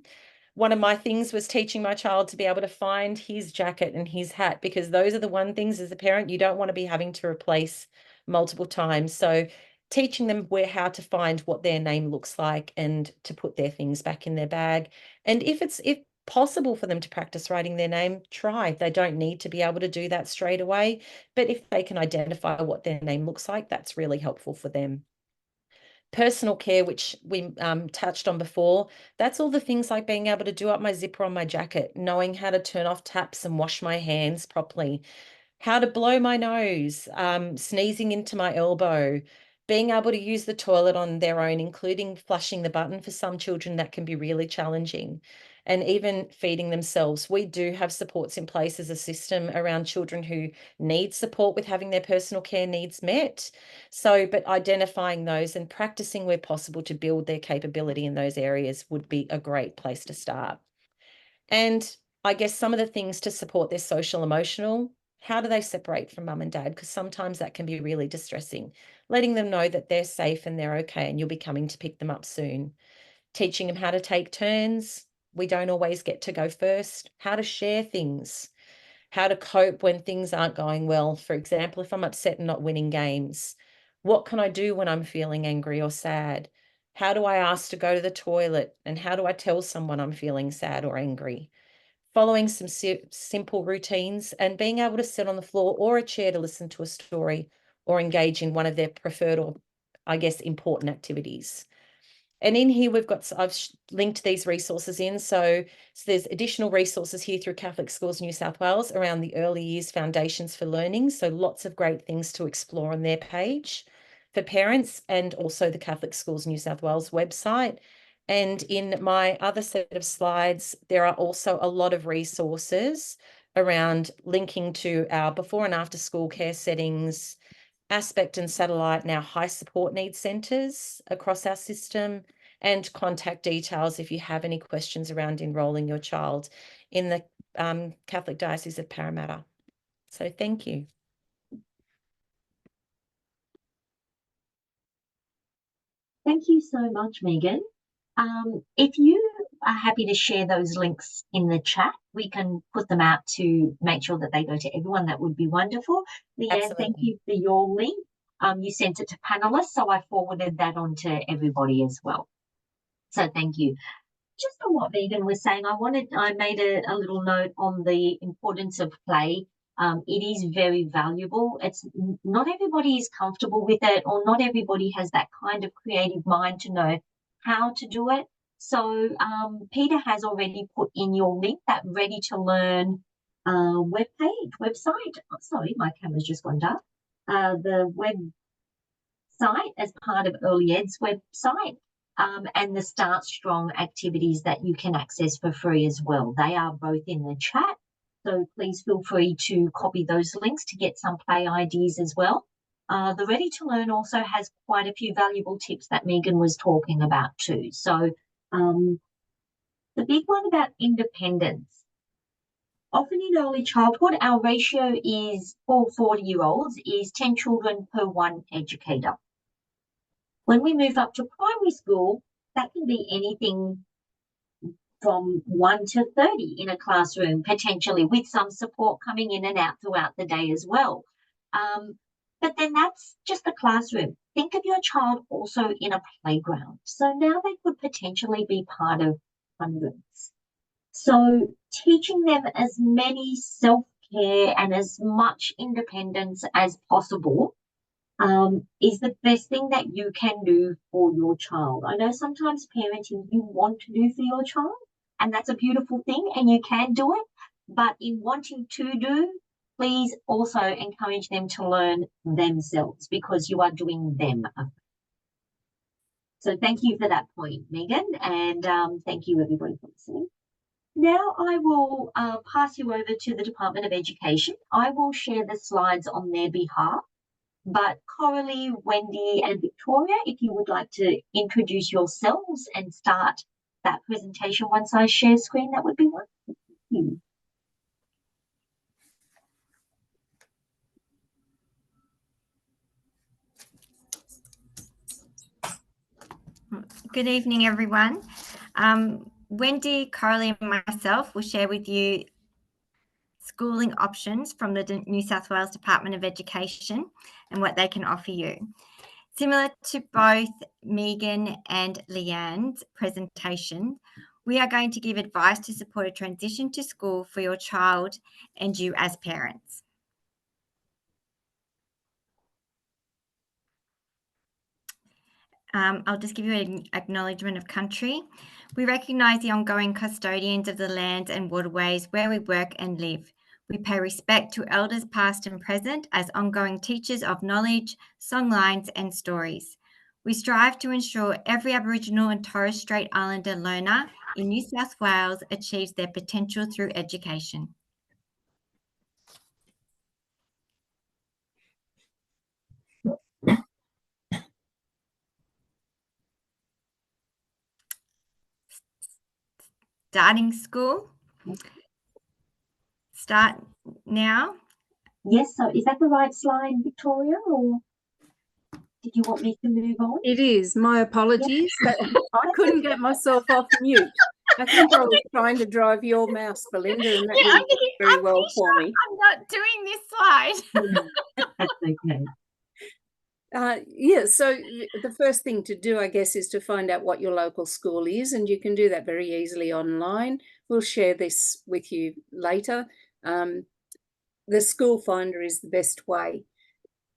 one of my things was teaching my child to be able to find his jacket and his hat, because those are the one things as a parent you don't want to be having to replace multiple times. So teaching them how to find what their name looks like and to put their things back in their bag. And if possible for them to practice writing their name, try. They don't need to be able to do that straight away, but if they can identify what their name looks like, that's really helpful for them. Personal care, which we touched on before, that's all the things like being able to do up my zipper on my jacket, knowing how to turn off taps and wash my hands properly, how to blow my nose, sneezing into my elbow, being able to use the toilet on their own, including flushing the button. For some children, that can be really challenging. And even feeding themselves. We do have supports in place as a system around children who need support with having their personal care needs met. So, but identifying those and practicing where possible to build their capability in those areas would be a great place to start. And I guess some of the things to support their social emotional, how do they separate from mum and dad? Because sometimes that can be really distressing. Letting them know that they're safe and they're okay and you'll be coming to pick them up soon. Teaching them how to take turns. We don't always get to go first. How to share things. How to cope when things aren't going well. For example, if I'm upset and not winning games, what can I do when I'm feeling angry or sad? How do I ask to go to the toilet? And how do I tell someone I'm feeling sad or angry? Following some simple routines and being able to sit on the floor or a chair to listen to a story or engage in one of their preferred or, I guess, important activities. And in here, I've linked these resources in. So there's additional resources here through Catholic Schools New South Wales around the early years foundations for learning. So lots of great things to explore on their page for parents, and also the Catholic Schools New South Wales website. And in my other set of slides, there are also a lot of resources around linking to our before and after school care settings, Aspect and Satellite, and our high support needs centres across our system, and contact details if you have any questions around enrolling your child in the Catholic Diocese of Parramatta. So thank you. Thank you so much, Megan. If you are happy to share those links in the chat, we can put them out to make sure that they go to everyone. That would be wonderful. Leanne, thank you for your link. You sent it to panelists, so I forwarded that on to everybody as well. So thank you. Just on what Megan was saying, I made a little note on the importance of play. It is very valuable. It's not everybody is comfortable with it, or not everybody has that kind of creative mind to know how to do it. So Peter has already put in your link, that Ready to Learn website. Sorry, my camera's just gone dark. The website as part of Early Ed's website, and the Start Strong activities that you can access for free as well. They are both in the chat. So please feel free to copy those links to get some play ideas as well. The Ready to Learn also has quite a few valuable tips that Megan was talking about too. So the big one about independence. Often in early childhood, our ratio is for 40-year-olds is 10 children per 1 educator. When we move up to primary school, that can be anything from 1 to 30 in a classroom, potentially, with some support coming in and out throughout the day as well. But then that's just the classroom. Think of your child also in a playground. So now they could potentially be part of hundreds. So teaching them as many self-care and as much independence as possible is the best thing that you can do for your child. I know sometimes parenting you want to do for your child, and that's a beautiful thing, and you can do it. But in wanting to do, please also encourage them to learn themselves, because you are doing them a favor. So thank you for that point, Megan, and thank you everybody for listening. Now I will pass you over to the Department of Education. I will share the slides on their behalf, but Coralie, Wendy and Victoria, if you would like to introduce yourselves and start that presentation once I share screen, that would be wonderful. Thank you. Good evening, everyone. Wendy, Coralie and myself will share with you schooling options from the New South Wales Department of Education and what they can offer you. Similar to both Megan and Leanne's presentation, we are going to give advice to support a transition to school for your child and you as parents. I'll just give you an acknowledgement of country. We recognise the ongoing custodians of the lands and waterways where we work and live. We pay respect to elders past and present as ongoing teachers of knowledge, songlines and stories. We strive to ensure every Aboriginal and Torres Strait Islander learner in New South Wales achieves their potential through education. Starting school. Start now. Yes, so is that the right slide, Victoria, or did you want me to move on? It is. My apologies. But I couldn't get myself off mute. I think I was trying to drive your mouse, Belinda, and that didn't work very well for me. I'm not doing this slide. That's okay. Yeah, so the first thing to do, I guess, is to find out what your local school is, and you can do that very easily online. We'll share this with you later. The School Finder is the best way.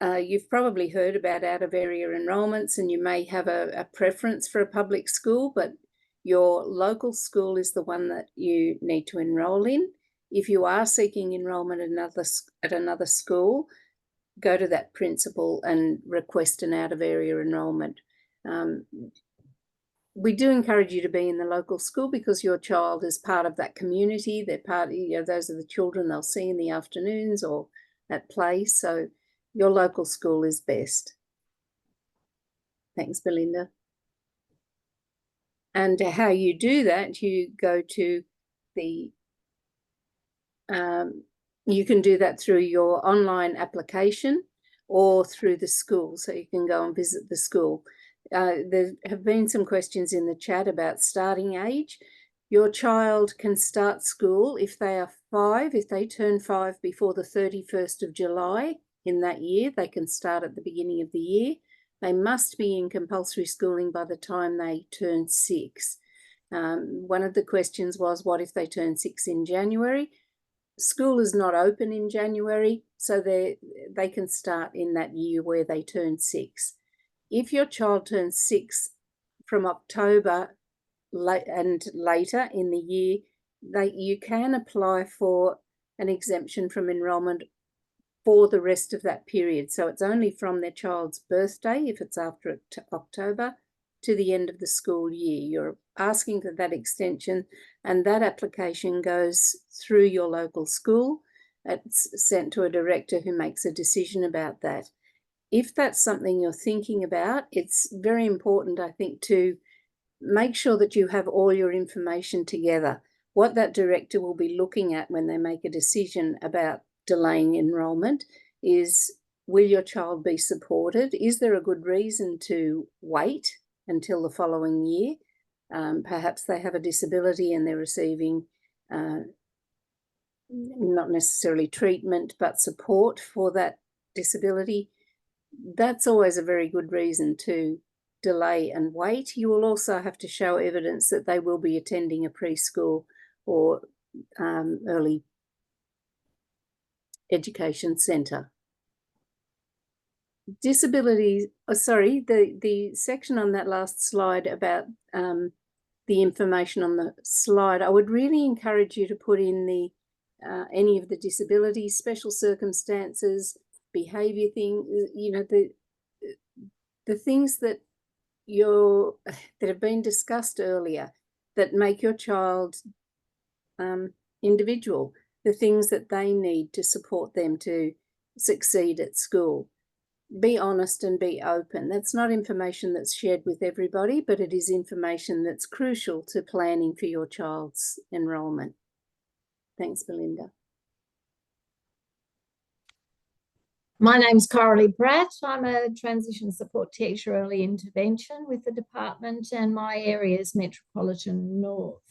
You've probably heard about out-of-area enrolments, and you may have a preference for a public school, but your local school is the one that you need to enrol in. If you are seeking enrolment at another school, go to that principal and request an out-of-area enrolment. We do encourage you to be in the local school because your child is part of that community. They're part, those are the children they'll see in the afternoons or at play. So your local school is best. Thanks, Belinda. And how you do that, you go to the, you can do that through your online application or through the school. So you can go and visit the school. There have been some questions in the chat about starting age. Your child can start school if they are 5. If they turn 5 before the 31st of July in that year, they can start at the beginning of the year. They must be in compulsory schooling by the time they turn 6. One of the questions was, what if they turn 6 in January? School is not open in January, so they can start in that year where they turn 6. If your child turns 6 from October and later in the year, you can apply for an exemption from enrolment for the rest of that period. So it's only from their child's birthday, if it's after October, to the end of the school year. You're asking for that extension, and that application goes through your local school. It's sent to a director who makes a decision about that. If that's something you're thinking about, it's very important, I think, to make sure that you have all your information together. What that director will be looking at when they make a decision about delaying enrolment is, will your child be supported? Is there a good reason to wait until the following year? Perhaps they have a disability and they're receiving not necessarily treatment, but support for that disability. That's always a very good reason to delay and wait. You will also have to show evidence that they will be attending a preschool or early education centre. Disabilities, the section on that last slide about the information on the slide, I would really encourage you to put in the any of the disabilities, special circumstances, behaviour things, the things that have been discussed earlier that make your child individual, the things that they need to support them to succeed at school. Be honest and be open. That's not information that's shared with everybody, but it is information that's crucial to planning for your child's enrolment. Thanks, Belinda. My name's Coralie Pratt. I'm a transition support teacher, early intervention with the department, and my area is Metropolitan North.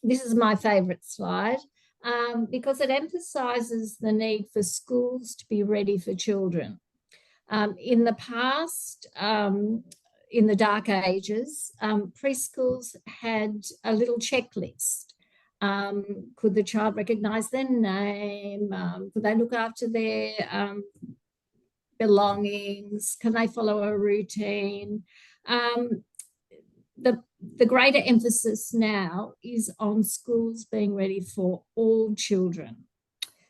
This is my favourite slide because it emphasises the need for schools to be ready for children. In the past, in the dark ages, preschools had a little checklist. Could the child recognise their name? Could they look after their belongings? Can they follow a routine? The greater emphasis now is on schools being ready for all children.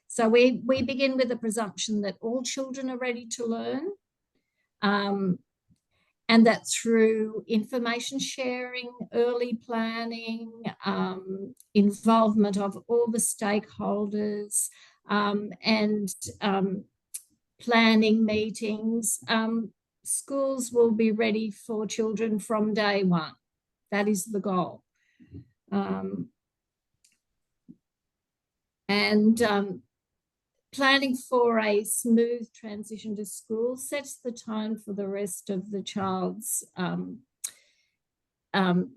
So we begin with the presumption that all children are ready to learn, and that through information sharing, early planning, involvement of all the stakeholders, and planning meetings, schools will be ready for children from day one. That is the goal. Planning for a smooth transition to school sets the tone for the rest of the child's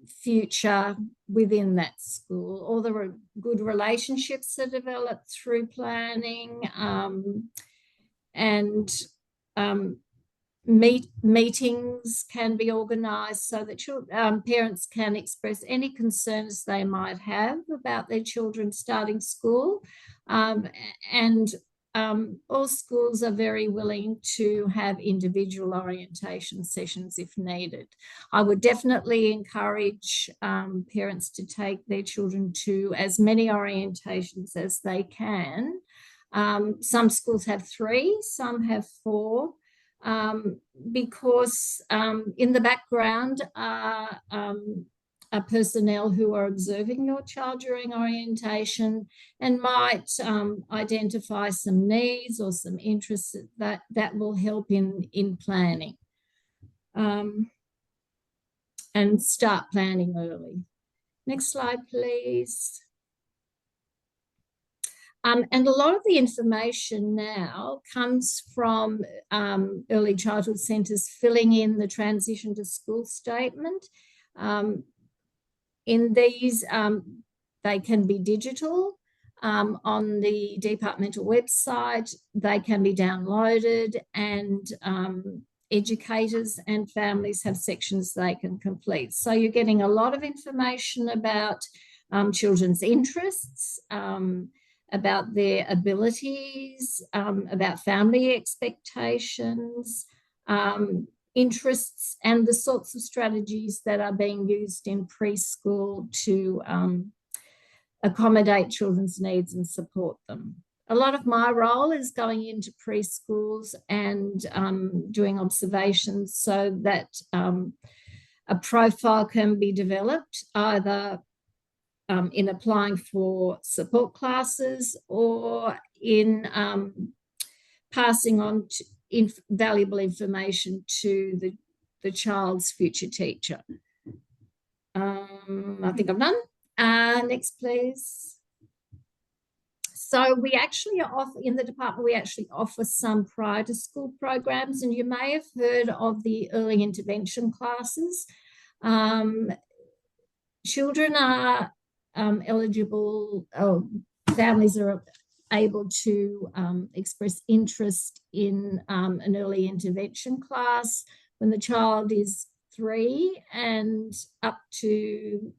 future within that school. All the good relationships are developed through planning, and meetings can be organised so that parents can express any concerns they might have about their children starting school, and all schools are very willing to have individual orientation sessions if needed. I would definitely encourage parents to take their children to as many orientations as they can. Some schools have 3, some have 4, because in the background are personnel who are observing your child during orientation and might identify some needs or some interests that will help in planning, and start planning early. Next slide, please. And a lot of the information now comes from early childhood centres filling in the transition to school statement. In these, they can be digital on the departmental website. They can be downloaded, and educators and families have sections they can complete. So you're getting a lot of information about children's interests, about their abilities, about family expectations, interests, and the sorts of strategies that are being used in preschool to accommodate children's needs and support them. A lot of my role is going into preschools and doing observations so that a profile can be developed, either in applying for support classes or in passing on valuable information to the child's future teacher. I think I'm done. Next, please. So we actually offer, in the department, we actually offer some prior to school programs, and you may have heard of the early intervention classes. Children are eligible, families are able to express interest in an early intervention class when the child is 3 and up to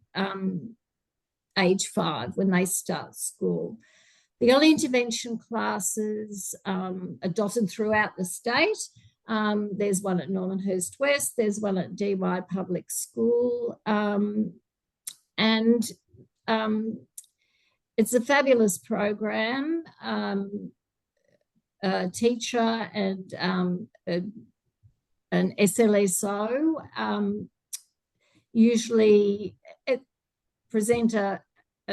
age 5 when they start school. The early intervention classes are dotted throughout the state. There's one at Normanhurst West, there's one at DY Public School, and it's a fabulous program. A teacher and an SLSO usually present a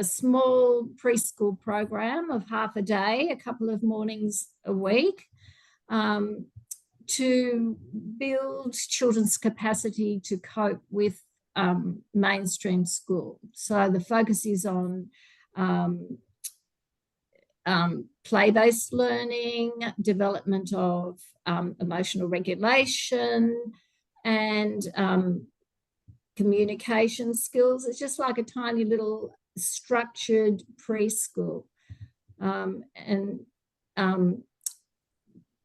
small preschool program of half a day, a couple of mornings a week, to build children's capacity to cope with mainstream school. So the focus is on play-based learning, development of emotional regulation, and communication skills. It's just like a tiny little structured preschool.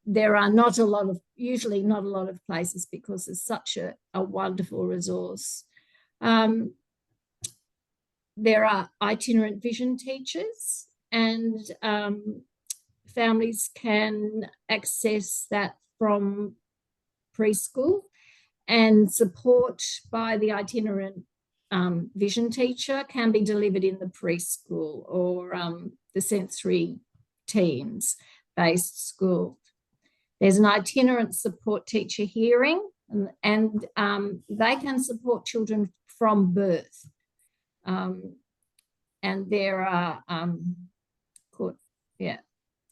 There are not a lot of, usually not a lot of places, because it's such a wonderful resource. There are itinerant vision teachers, and families can access that from preschool, and support by the itinerant vision teacher can be delivered in the preschool or the sensory teams based school. There's an itinerant support teacher hearing, and they can support children from birth. And there are,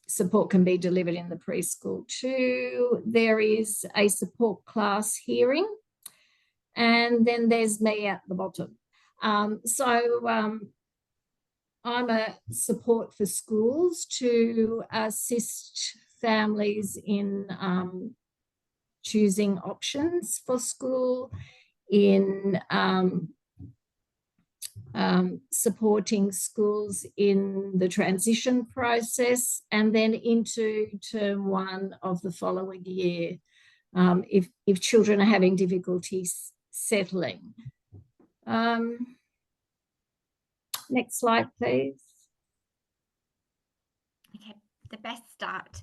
support can be delivered in the preschool too. There is a support class hearing, and then there's me at the bottom. I'm a support for schools to assist families in choosing options for school, in supporting schools in the transition process, and then into term 1 of the following year, if children are having difficulties settling. Next slide, please. Okay, The Best Start.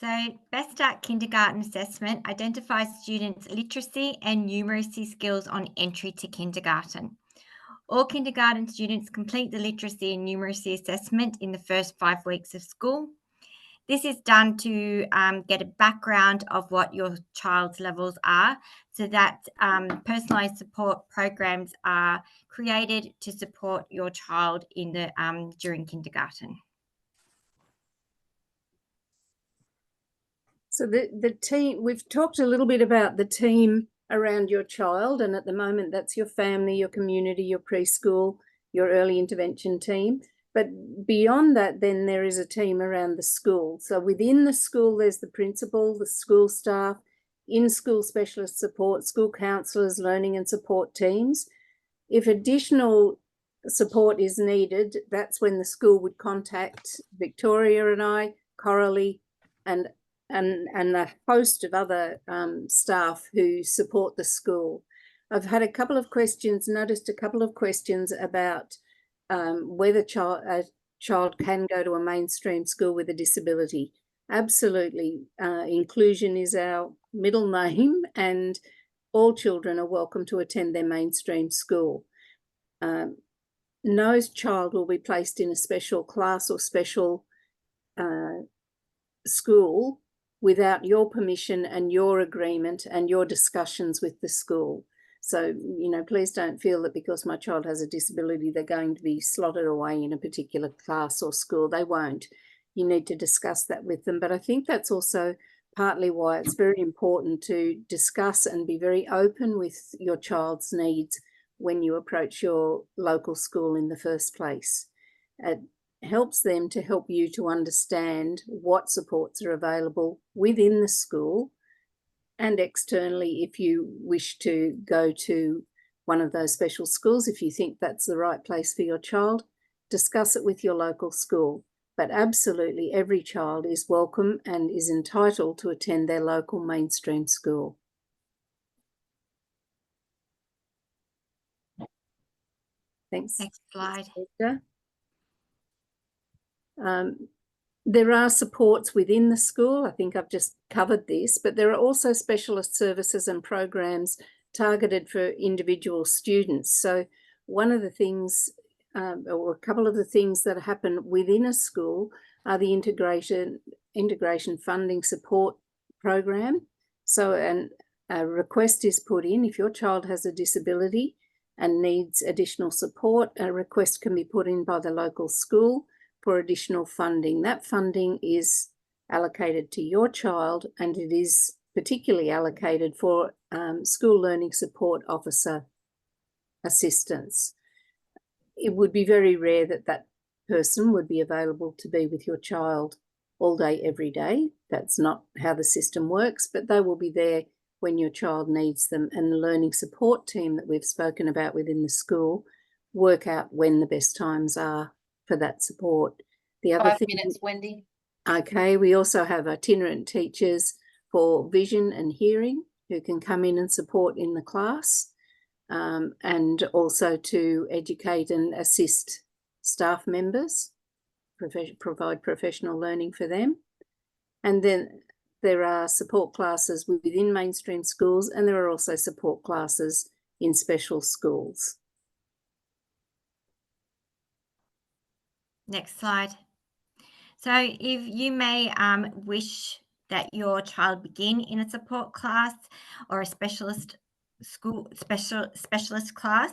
So Best Start Kindergarten Assessment identifies students' literacy and numeracy skills on entry to kindergarten. All kindergarten students complete the literacy and numeracy assessment in the first 5 weeks of school. This is done to get a background of what your child's levels are, so that personalised support programs are created to support your child in the during kindergarten. So the team, we've talked a little bit about the team around your child, and at the moment that's your family, your community, your preschool, your early intervention team. But beyond that, then there is a team around the school. So within the school, there's the principal, the school staff, in-school specialist support, school counsellors, learning and support teams. If additional support is needed, that's when the school would contact Victoria and I, Coralie, and a host of other staff who support the school. I've had noticed a couple of questions about whether a child can go to a mainstream school with a disability. Absolutely. Inclusion is our middle name, and all children are welcome to attend their mainstream school. No child will be placed in a special class or special school without your permission and your agreement and your discussions with the school. So, please don't feel that because my child has a disability, they're going to be slotted away in a particular class or school. They won't. You need to discuss that with them. But I think that's also partly why it's very important to discuss and be very open with your child's needs when you approach your local school in the first place. It helps them to help you to understand what supports are available within the school and externally if you wish to go to one of those special schools. If you think that's the right place for your child, discuss it with your local school. But absolutely every child is welcome and is entitled to attend their local mainstream school. Thanks. Next slide. There are supports within the school. I think I've just covered this, but there are also specialist services and programs targeted for individual students. So one of the things, or a couple of the things that happen within a school are the integration funding support program. So a request is put in. If your child has a disability and needs additional support, a request can be put in by the local school for additional funding. That funding is allocated to your child, and it is particularly allocated for school learning support officer assistance. It would be very rare that that person would be available to be with your child all day, every day. That's not how the system works, but they will be there when your child needs them, and the learning support team that we've spoken about within the school work out when the best times are for that support. The other 5 minutes, Wendy. Okay, we also have itinerant teachers for vision and hearing who can come in and support in the class, and also to educate and assist staff members, provide professional learning for them. And then there are support classes within mainstream schools, and there are also support classes in special schools. Next slide. So if you may wish that your child begin in a support class or a specialist class,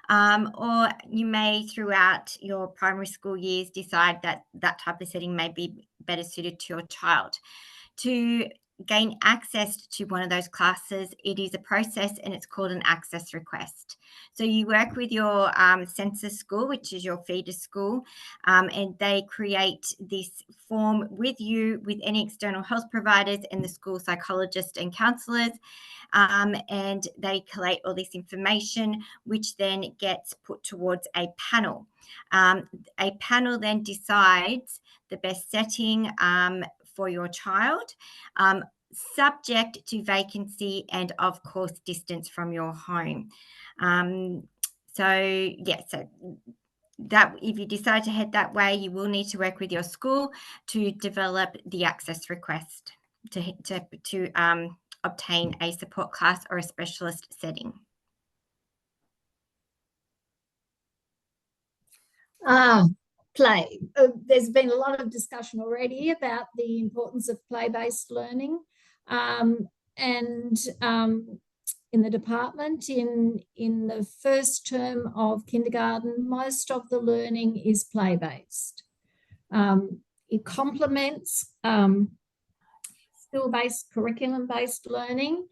or you may throughout your primary school years decide that that type of setting may be better suited to your child. To gain access to one of those classes, it is a process and it's called an access request. So you work with your census school, which is your feeder school, and they create this form with you, with any external health providers and the school psychologist and counsellors, and they collate all this information, which then gets put towards a panel. A panel then decides the best setting for your child, subject to vacancy and of course distance from your home. So that if you decide to head that way, you will need to work with your school to develop the access request to obtain a support class or a specialist setting. Play. There's been a lot of discussion already about the importance of play-based learning, in the department, in the first term of kindergarten, most of the learning is play-based. It complements skill-based, curriculum-based learning,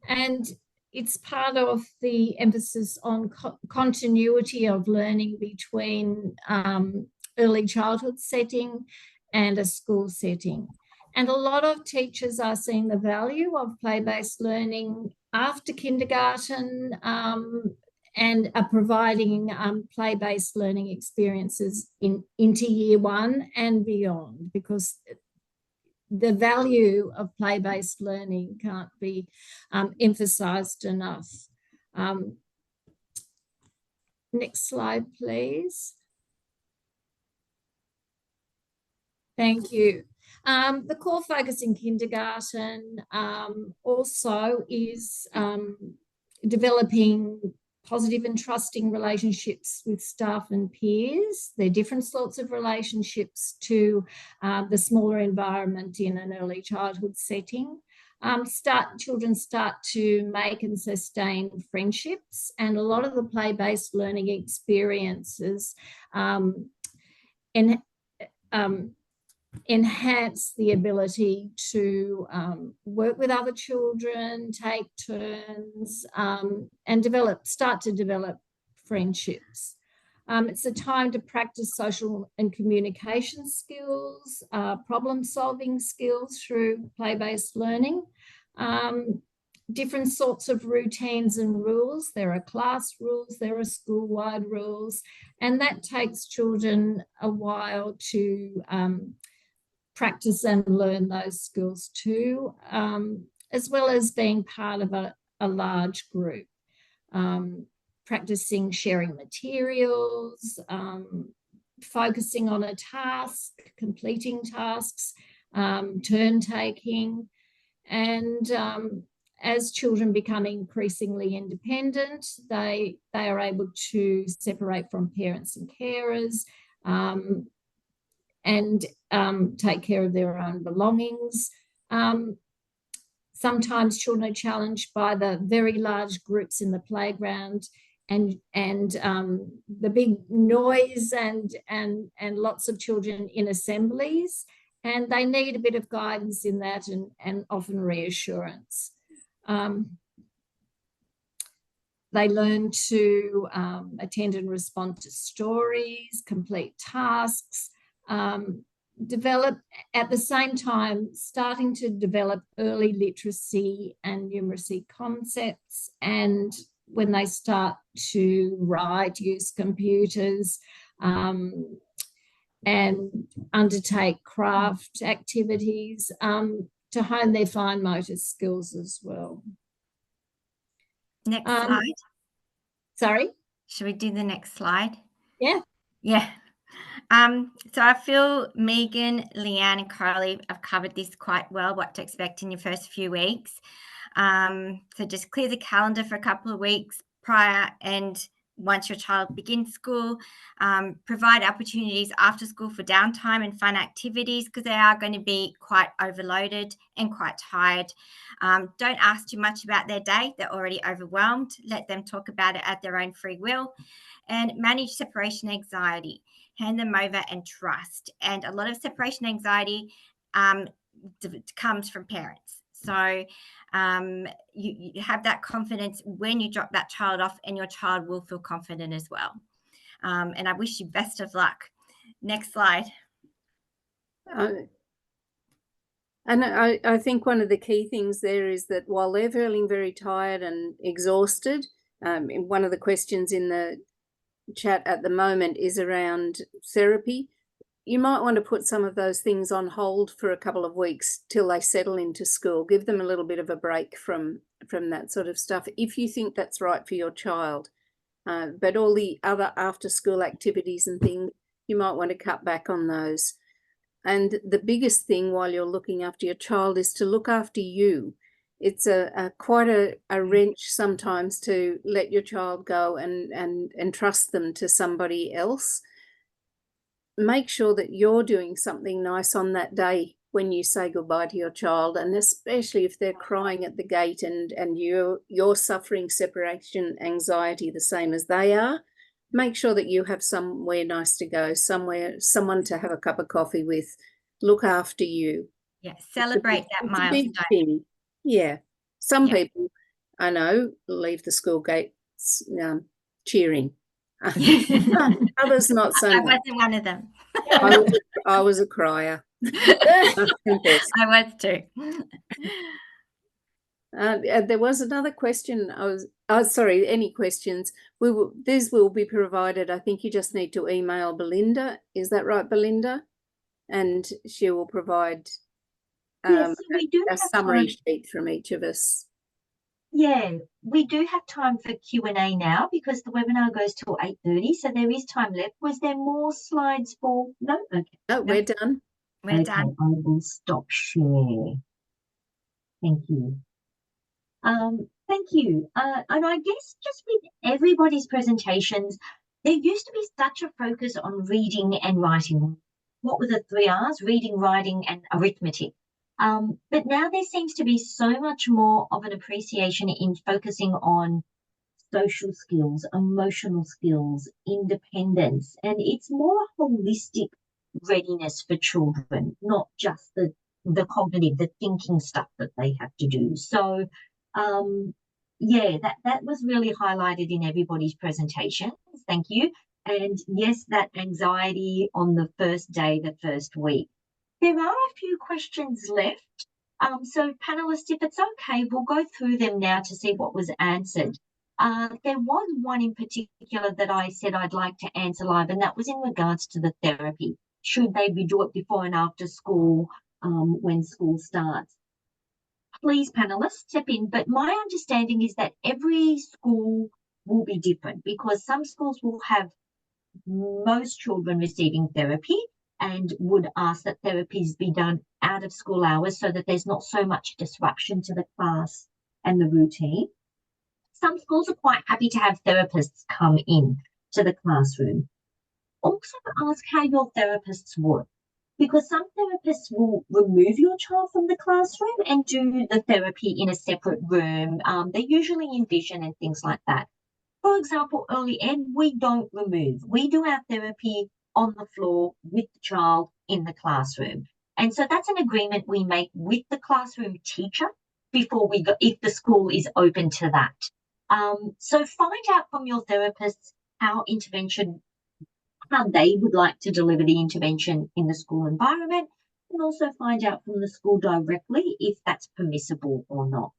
and it's part of the emphasis on continuity of learning between early childhood setting and a school setting. And a lot of teachers are seeing the value of play-based learning after kindergarten and are providing play-based learning experiences into year 1 and beyond, because the value of play-based learning can't be emphasised enough. Next slide, please. Thank you. The core focus in kindergarten also is developing positive and trusting relationships with staff and peers. They're different sorts of relationships to the smaller environment in an early childhood setting. Children start to make and sustain friendships, and a lot of the play-based learning experiences enhance the ability to work with other children, take turns, and start to develop friendships. It's a time to practice social and communication skills, problem-solving skills through play-based learning. Different sorts of routines and rules. There are class rules, there are school-wide rules, and that takes children a while to practice and learn those skills too, as well as being part of a large group. Practicing sharing materials, focusing on a task, completing tasks, turn taking, and as children become increasingly independent, they are able to separate from parents and carers, and take care of their own belongings. Sometimes children are challenged by the very large groups in the playground and the big noise and lots of children in assemblies, and they need a bit of guidance in that and often reassurance. They learn to attend and respond to stories, complete tasks, develop at the same time, starting to develop early literacy and numeracy concepts, and when they start to write, use computers, and undertake craft activities to hone their fine motor skills as well. Next slide. Sorry? Should we do the next slide? Yeah. Yeah. So I feel Megan, Leanne and Carly have covered this quite well, what to expect in your first few weeks. So just clear the calendar for a couple of weeks prior, and once your child begins school, provide opportunities after school for downtime and fun activities, because they are going to be quite overloaded and quite tired. Don't ask too much about their day. They're already overwhelmed. Let them talk about it at their own free will. And manage separation anxiety. Hand them over and trust. And a lot of separation anxiety comes from parents. So you have that confidence when you drop that child off, and your child will feel confident as well. And I wish you best of luck. Next slide. And I think one of the key things there is that while they're feeling very tired and exhausted, one of the questions in the chat at the moment is around therapy. You might want to put some of those things on hold for a couple of weeks till they settle into school. Give them a little bit of a break from that sort of stuff if you think that's right for your child. But all the other after school activities and things, you might want to cut back on those. And the biggest thing while you're looking after your child is to look after you. It's quite a wrench sometimes to let your child go and trust them to somebody else. Make sure that you're doing something nice on that day when you say goodbye to your child, and especially if they're crying at the gate and you're suffering separation anxiety the same as they are. Make sure that you have somewhere nice to go, someone to have a cup of coffee with, look after you. Yeah, celebrate that It's a big milestone. thing. Yeah. Some Yeah. people, I know, leave the school gates cheering. Others not so I much. wasn't one of them. I was a crier. I confess. I was too. There was another question. Sorry, any questions? These will be provided. I think you just need to email Belinda. Is that right, Belinda? And she will provide Yes, we do a have summary time. sheet from each of us. Yeah, we do have time for Q&A now because the webinar goes till 8:30, so there is time left. Was there more slides for? No? Okay. Oh, we're done. We're Okay, done. I will stop share. Thank you. Thank you. And I guess just with everybody's presentations, there used to be such a focus on reading and writing. What were the 3 R's? Reading, writing, and arithmetic. But now there seems to be so much more of an appreciation in focusing on social skills, emotional skills, independence, and it's more holistic readiness for children, not just the cognitive, the thinking stuff that they have to do. So yeah, that was really highlighted in everybody's presentations. Thank you. And yes, that anxiety on the first day, the first week. There are a few questions left. So panelists, if it's okay, we'll go through them now to see what was answered. There was one in particular that I said I'd like to answer live, and that was in regards to the therapy. Should they do it before and after school when school starts? Please, panelists, step in. But my understanding is that every school will be different because some schools will have most children receiving therapy and would ask that therapies be done out of school hours so that there's not so much disruption to the class and the routine. Some schools are quite happy to have therapists come in to the classroom. Also ask how your therapists work, because some therapists will remove your child from the classroom and do the therapy in a separate room. They're usually in vision and things like that. For example, early ed, we don't remove. We do our therapy on the floor with the child in the classroom. And so that's an agreement we make with the classroom teacher before we go, if the school is open to that. So find out from your therapists how they would like to deliver the intervention in the school environment, and also find out from the school directly if that's permissible or not.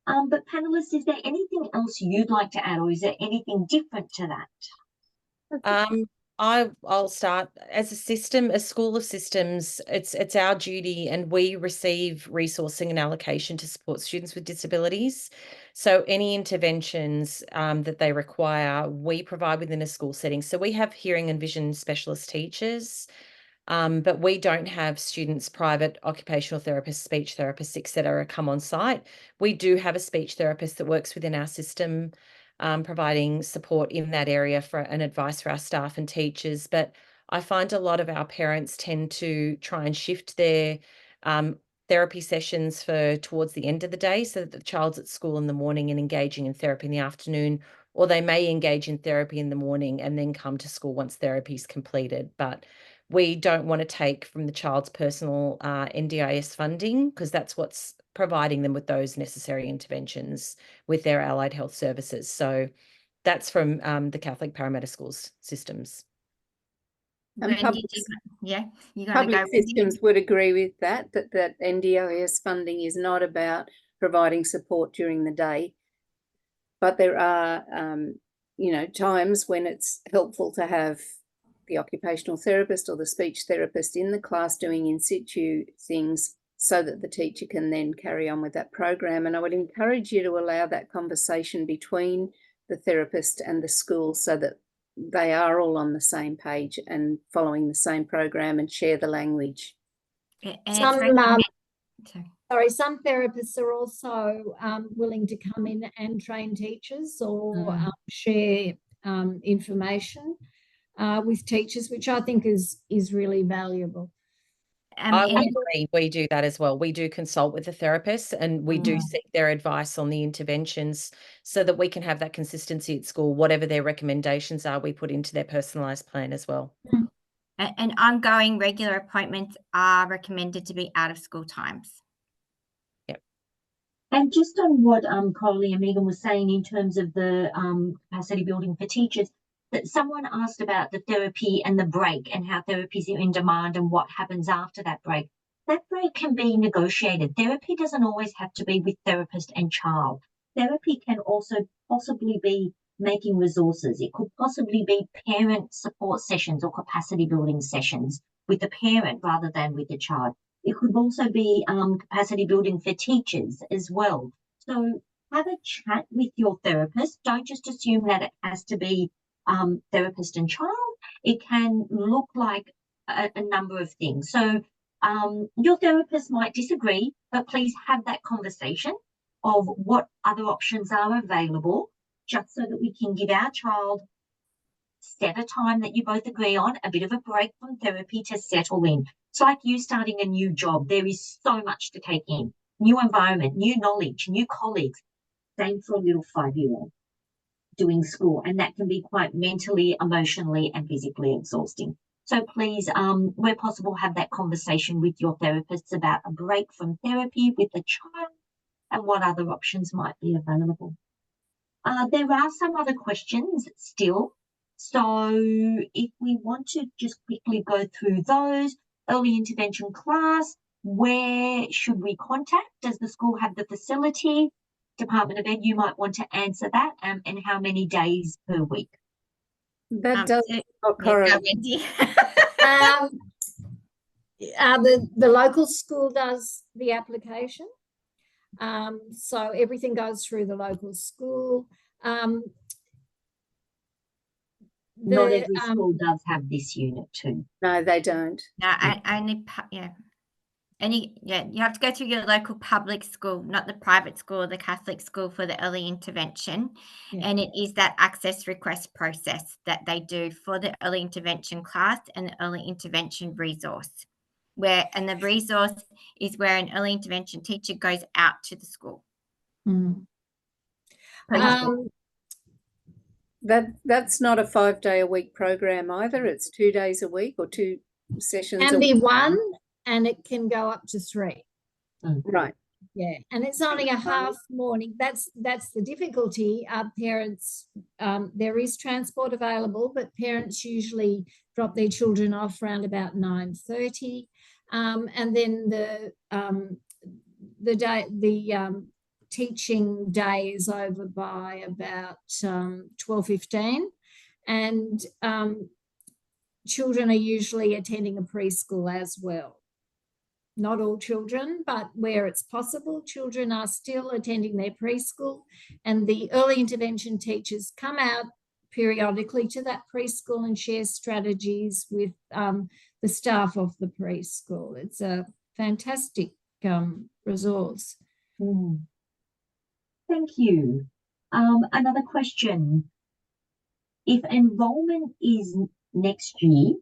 But panelists, is there anything else you'd like to add, or is there anything different to that? I'll start. As a system, a school of systems, it's our duty, and we receive resourcing and allocation to support students with disabilities. So any interventions that they require, we provide within a school setting. So we have hearing and vision specialist teachers, but we don't have students, private occupational therapists, speech therapists, etc., come on site. We do have a speech therapist that works within our system, providing support in that area for and advice for our staff and teachers. But I find a lot of our parents tend to try and shift their therapy sessions towards the end of the day, so that the child's at school in the morning and engaging in therapy in the afternoon, or they may engage in therapy in the morning and then come to school once therapy is completed. But we don't want to take from the child's personal NDIS funding, because that's what's providing them with those necessary interventions with their allied health services. So that's from the Catholic Parramatta Schools systems. And Wendy, yeah, you're going to public go. Wendy? systems would agree with that NDIS funding is not about providing support during the day, but there are times when it's helpful to have the occupational therapist or the speech therapist in the class doing in situ things, so that the teacher can then carry on with that program. And I would encourage you to allow that conversation between the therapist and the school so that they are all on the same page and following the same program and share the language. And it's Some, recommended. Sorry, some therapists are also willing to come in and train teachers or share information with teachers, which I think is really valuable. I would And agree. We do that as well. We do consult with the therapists and we do seek their advice on the interventions so that we can have that consistency at school. Whatever their recommendations are, we put into their personalised plan as well. and ongoing regular appointments are recommended to be out of school times. And just on what Coralie and Megan was saying in terms of the capacity building for teachers, that someone asked about the therapy and the break and how therapies are in demand and what happens after that break. That break can be negotiated. Therapy doesn't always have to be with therapist and child. Therapy can also possibly be making resources. It could possibly be parent support sessions or capacity building sessions with the parent rather than with the child. It could also be capacity building for teachers as well. So have a chat with your therapist. Don't just assume that it has to be therapist and child. It can look like a number of things. So your therapist might disagree, but please have that conversation of what other options are available, just so that we can give our child set a time that you both agree on, a bit of a break from therapy to settle in. It's like you starting a new job. There is so much to take in. New environment, new knowledge, new colleagues. Same for a little 5-year-old doing school. And that can be quite mentally, emotionally, and physically exhausting. So please, where possible, have that conversation with your therapists about a break from therapy with the child and what other options might be available. There are some other questions still. So if we want to just quickly go through those, early intervention class, where should we contact? Does the school have the facility? Department of Ed, you might want to answer that, and how many days per week? That does Yeah, Coralie. go, Wendy. The local school does the application. So everything goes through the local school. Not every school does have this unit too. No, they don't. No, I only you have to go through your local public school, not the private school or the Catholic school for the early intervention. Yeah. And it is that access request process that they do for the early intervention class and the early intervention resource. And the resource is where an early intervention teacher goes out to the school. That's not a 5-day-a-week program either. It's 2 days a week or 2 sessions. Can be 1, and it can go up to 3. Right. Yeah, and it's only a half morning. That's the difficulty. Parents, there is transport available, but parents usually drop their children off around about 9:30, and then the teaching day is over by about 12:15, and children are usually attending a preschool as well. Not all children, but where it's possible, children are still attending their preschool, and the early intervention teachers come out periodically to that preschool and share strategies with the staff of the preschool. It's a fantastic resource. Thank you. Another question. If enrollment is next year,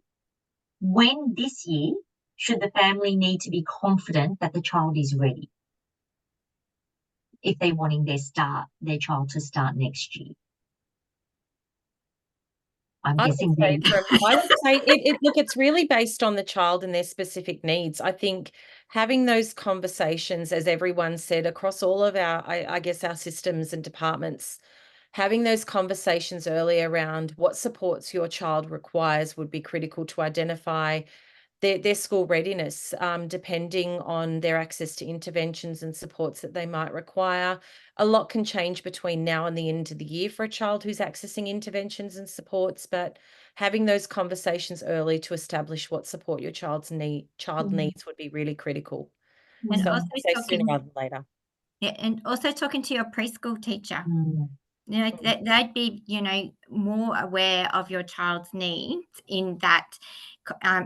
when this year should the family need to be confident that the child is ready if they're wanting their child to start next year? I'm guessing I would say look, it's really based on the child and their specific needs. I think having those conversations, as everyone said, across all of our, I guess, our systems and departments, having those conversations early around what supports your child requires would be critical to identify their school readiness, depending on their access to interventions and supports that they might require. A lot can change between now and the end of the year for a child who's accessing interventions and supports, but having those conversations early to establish what support your child needs would be really critical. And So also say sooner rather than later. Yeah, and also talking to your preschool teacher. You know, they'd be, you know, more aware of your child's needs in that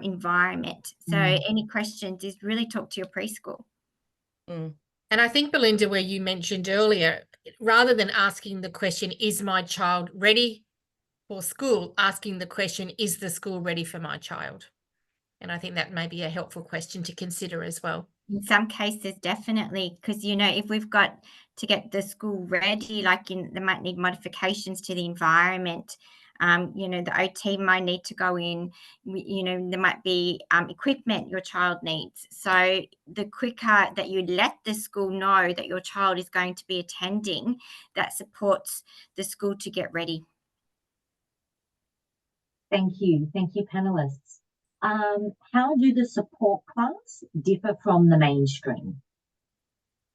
environment. So any questions is really talk to your preschool. Mm. And I think, Belinda, where you mentioned earlier, rather than asking the question, is my child ready for school, asking the question, is the school ready for my child? And I think that may be a helpful question to consider as well. In some cases, definitely, because, you know, if we've got to get the school ready, like they might need modifications to the environment. You know, the OT might need to go in, you know, there might be equipment your child needs. So the quicker that you let the school know that your child is going to be attending, that supports the school to get ready. Thank you, panelists. How do the support class differ from the mainstream?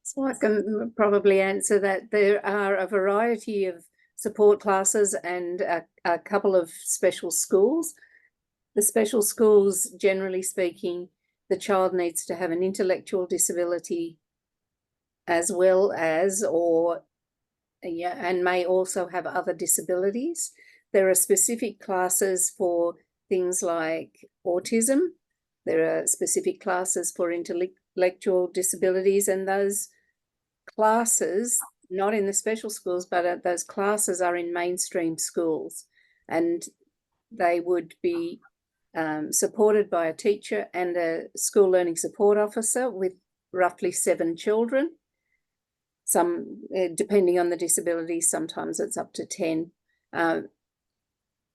So I can probably answer that. There are a variety of support classes and a couple of special schools. The special schools, generally speaking, the child needs to have an intellectual disability as well as, and may also have other disabilities. There are specific classes for things like autism. There are specific classes for intellectual disabilities, and those classes, not in the special schools, but those classes are in mainstream schools, and they would be supported by a teacher and a school learning support officer with roughly 7 children. Some, depending on the disability, sometimes it's up to 10.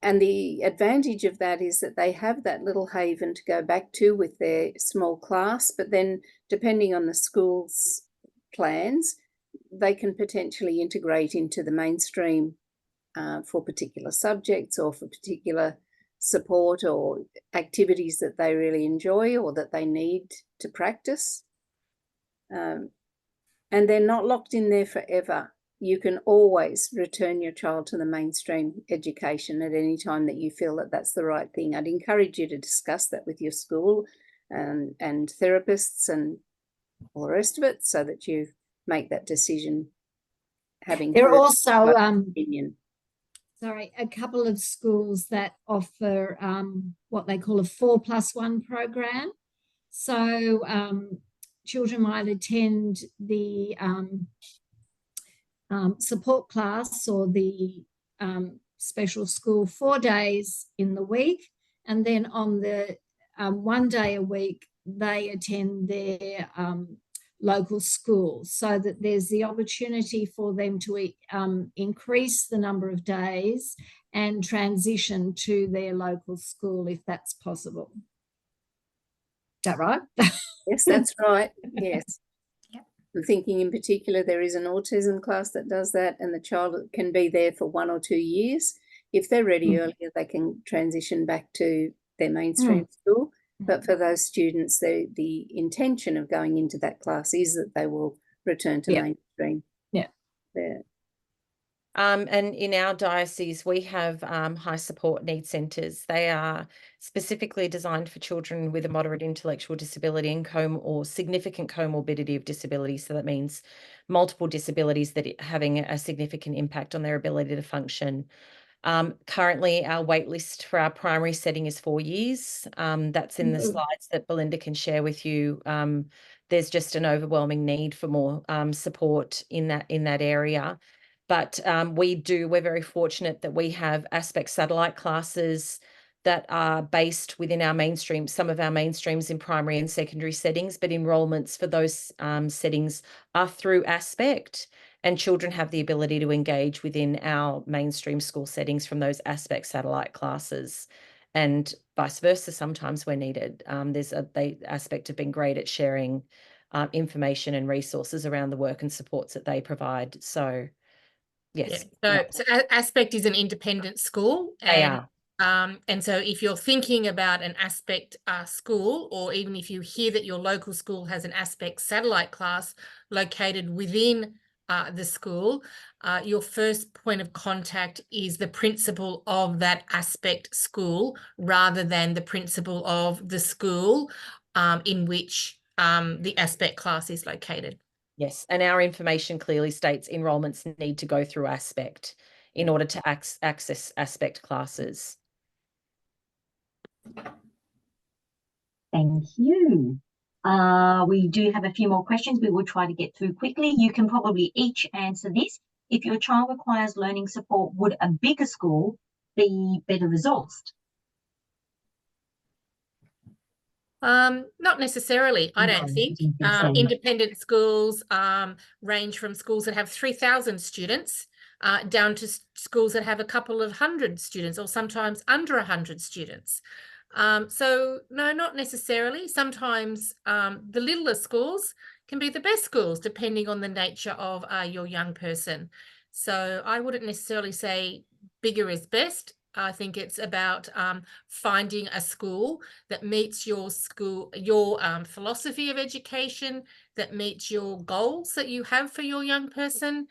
And the advantage of that is that they have that little haven to go back to with their small class, but then depending on the school's plans, they can potentially integrate into the mainstream for particular subjects or for particular support or activities that they really enjoy or that they need to practice. And they're not locked in there forever. You can always return your child to the mainstream education at any time that you feel that that's the right thing. I'd encourage you to discuss that with your school and therapists and all the rest of it, so that you make that decision having There are heard also opinion. a couple of schools that offer what they call a 4+1 program. So children might attend the support class or the special school 4 days in the week, and then on the 1 day a week they attend their local school, so that there's the opportunity for them to increase the number of days and transition to their local school if that's possible. Is that right? Yes, that's right. Yes. Yep. I'm thinking in particular there is an autism class that does that, and the child can be there for 1 or 2 years. If they're ready earlier, they can transition back to their mainstream school. But for those students, the intention of going into that class is that they will return to mainstream. Yeah. And in our diocese, we have high support needs centres. They are specifically designed for children with a moderate intellectual disability and or significant comorbidity of disability. So that means multiple disabilities that are having a significant impact on their ability to function. Currently, our wait list for our primary setting is 4 years. That's in the slides that Belinda can share with you. There's just an overwhelming need for more support in that area. But we're very fortunate that we have Aspect satellite classes that are based within our mainstream, some of our mainstreams in primary and secondary settings, but enrolments for those settings are through Aspect, and children have the ability to engage within our mainstream school settings from those Aspect satellite classes, and vice versa sometimes where needed. Aspect have been great at sharing information and resources around the work and supports that they provide. So yes. So Aspect is an independent school. They are. And so if you're thinking about an Aspect school, or even if you hear that your local school has an Aspect satellite class located within the school, your first point of contact is the principal of that Aspect school, rather than the principal of the school in which the Aspect class is located. Yes, and our information clearly states enrolments need to go through Aspect in order to access Aspect classes. Thank you. We do have a few more questions we will try to get through quickly. You can probably each answer this. If your child requires learning support, would a bigger school be better resourced? Not necessarily, I No, don't think. I don't think so. Independent schools range from schools that have 3,000 students down to schools that have a couple of hundred students, or sometimes under 100 students. So no, not necessarily. Sometimes the littler schools can be the best schools depending on the nature of your young person. So I wouldn't necessarily say bigger is best. I think it's about finding a school that meets your philosophy of education, that meets your goals that you have for your young person.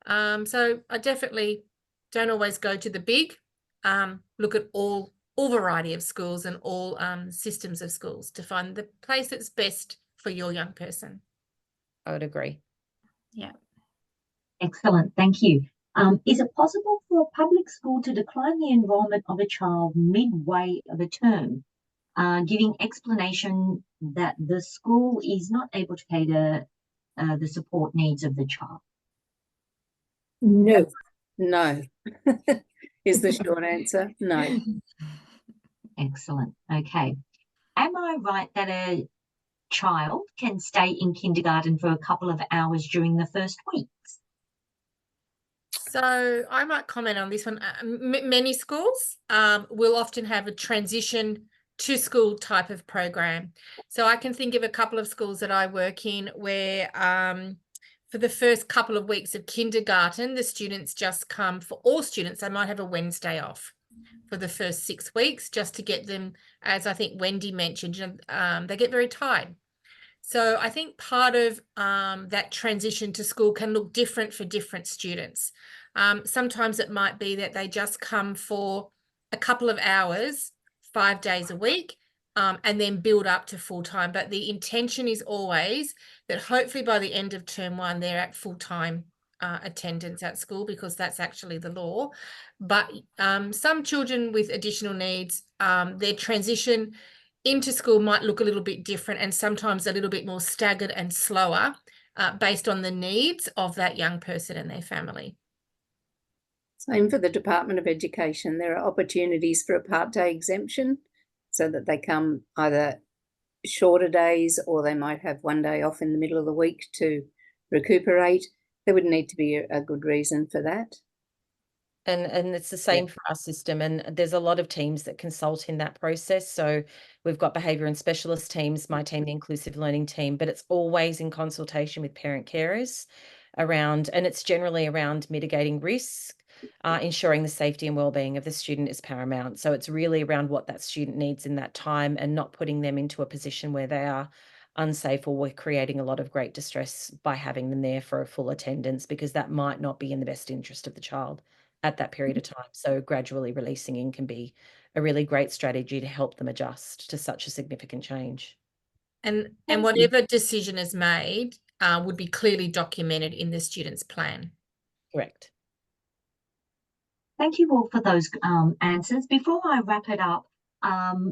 So I definitely don't always go to the big. Look at all variety of schools and all systems of schools to find the place that's best for your young person. I would agree. Yeah. Excellent, thank you. Is it possible for a public school to decline the enrolment of a child midway of a term, giving explanation that the school is not able to cater the support needs of the child? No. No is the short answer. No. Excellent. Okay. Am I right that a child can stay in kindergarten for a couple of hours during the first weeks? So I might comment on this one. Many schools will often have a transition to school type of program. So I can think of a couple of schools that I work in where for the first couple of weeks of kindergarten, the students just come, for all students, they might have a Wednesday off for the first 6 weeks, just to get them, as I think Wendy mentioned, they get very tired. So I think part of that transition to school can look different for different students. Sometimes it might be that they just come for a couple of hours, 5 days a week, and then build up to full-time. But the intention is always that hopefully by the end of term 1, they're at full-time attendance at school, because that's actually the law. But some children with additional needs, their transition into school might look a little bit different, and sometimes a little bit more staggered and slower based on the needs of that young person and their family. Same for the Department of Education. There are opportunities for a part-day exemption so that they come either shorter days, or they might have one day off in the middle of the week to recuperate. There would need to be a good reason for that. And it's the same for our system, and there's a lot of teams that consult in that process. So we've got behaviour and specialist teams, my team, the inclusive learning team, but it's always in consultation with parent carers around, and it's generally around mitigating risk, ensuring the safety and wellbeing of the student is paramount. So it's really around what that student needs in that time, and not putting them into a position where they are unsafe, or we're creating a lot of great distress by having them there for a full attendance, because that might not be in the best interest of the child at that period of time. So gradually releasing in can be a really great strategy to help them adjust to such a significant change. And whatever decision is made would be clearly documented in the student's plan. Correct. Thank you all for those answers. Before I wrap it up,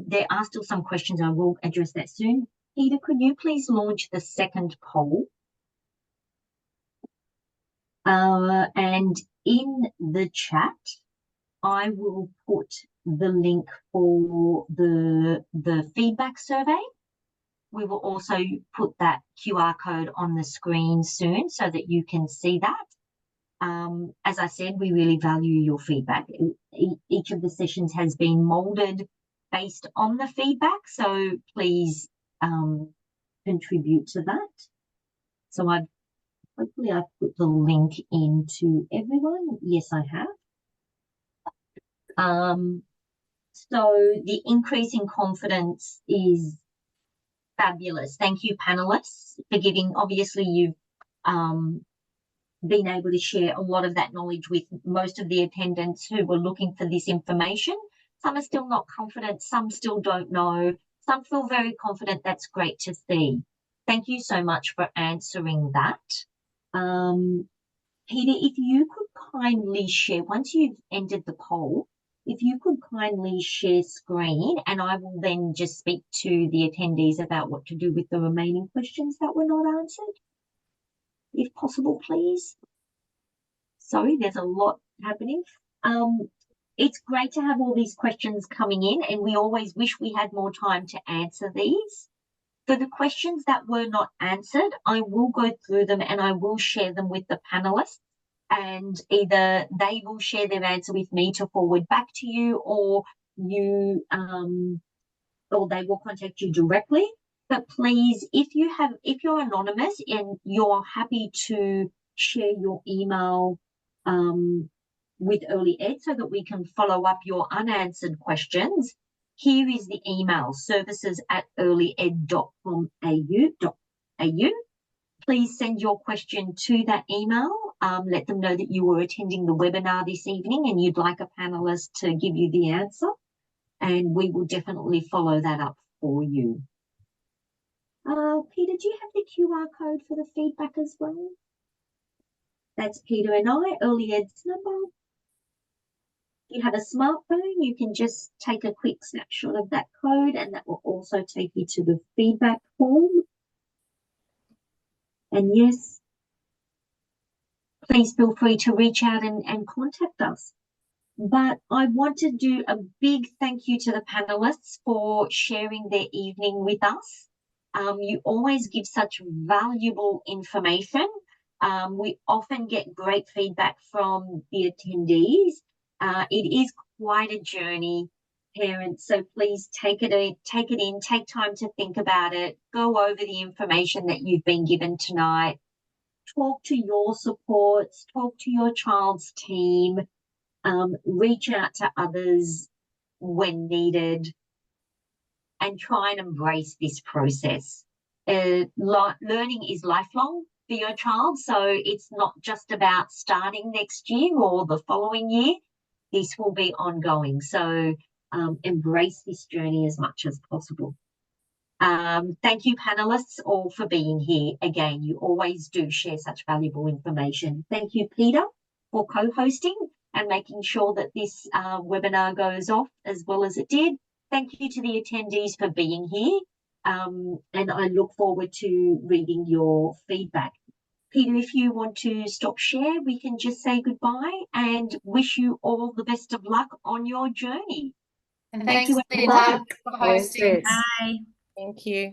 there are still some questions. I will address that soon. Peter, could you please launch the second poll? And in the chat, I will put the link for the feedback survey. We will also put that QR code on the screen soon so that you can see that. As I said, we really value your feedback. Each of the sessions has been molded based on the feedback, so please contribute to that. So hopefully I've put the link into everyone. Yes, I have. So the increase in confidence is fabulous. Thank you, panelists, for giving. Obviously, you've been able to share a lot of that knowledge with most of the attendants who were looking for this information. Some are still not confident, some still don't know, some feel very confident. That's great to see. thank you so much for answering that. Peter, if you could kindly share, once you've ended the poll, if you could kindly share screen, and I will then just speak to the attendees about what to do with the remaining questions that were not answered. If possible, please. Sorry, there's a lot happening. It's great to have all these questions coming in, and we always wish we had more time to answer these. For the questions that were not answered, I will go through them and I will share them with the panelists, and either they will share their answer with me to forward back to you, or you or they will contact you directly. But please, if you're anonymous and you're happy to share your email with Early Ed so that we can follow up your unanswered questions, here is the email: services@earlyed.com.au. Please send your question to that email. Let them know that you were attending the webinar this evening and you'd like a panelist to give you the answer, and we will definitely follow that up for you. Peter, do you have the QR code for the feedback as well? That's Peter and I, Early Ed's number. If you have a smartphone, you can just take a quick snapshot of that code, and that will also take you to the feedback form. And yes, please feel free to reach out and contact us. But I want to do a big thank you to the panelists for sharing their evening with us. You always give such valuable information. We often get great feedback from the attendees. It is quite a journey, parents, so please take it in, take time to think about it, go over the information that you've been given tonight, talk to your supports, talk to your child's team, reach out to others when needed, and try and embrace this process. Learning is lifelong for your child, so it's not just about starting next year or the following year. This will be ongoing, so embrace this journey as much as possible. Thank you, panelists, all for being here. Again, you always do share such valuable information. Thank you, Peter, for co-hosting and making sure that this webinar goes off as well as it did. Thank you to the attendees for being here, and I look forward to reading your feedback. Peter, if you want to stop share, we can just say goodbye and wish you all the best of luck on your journey. And Thank thanks, you, Linda, everyone. for hosting. Yes. Bye. Thank you.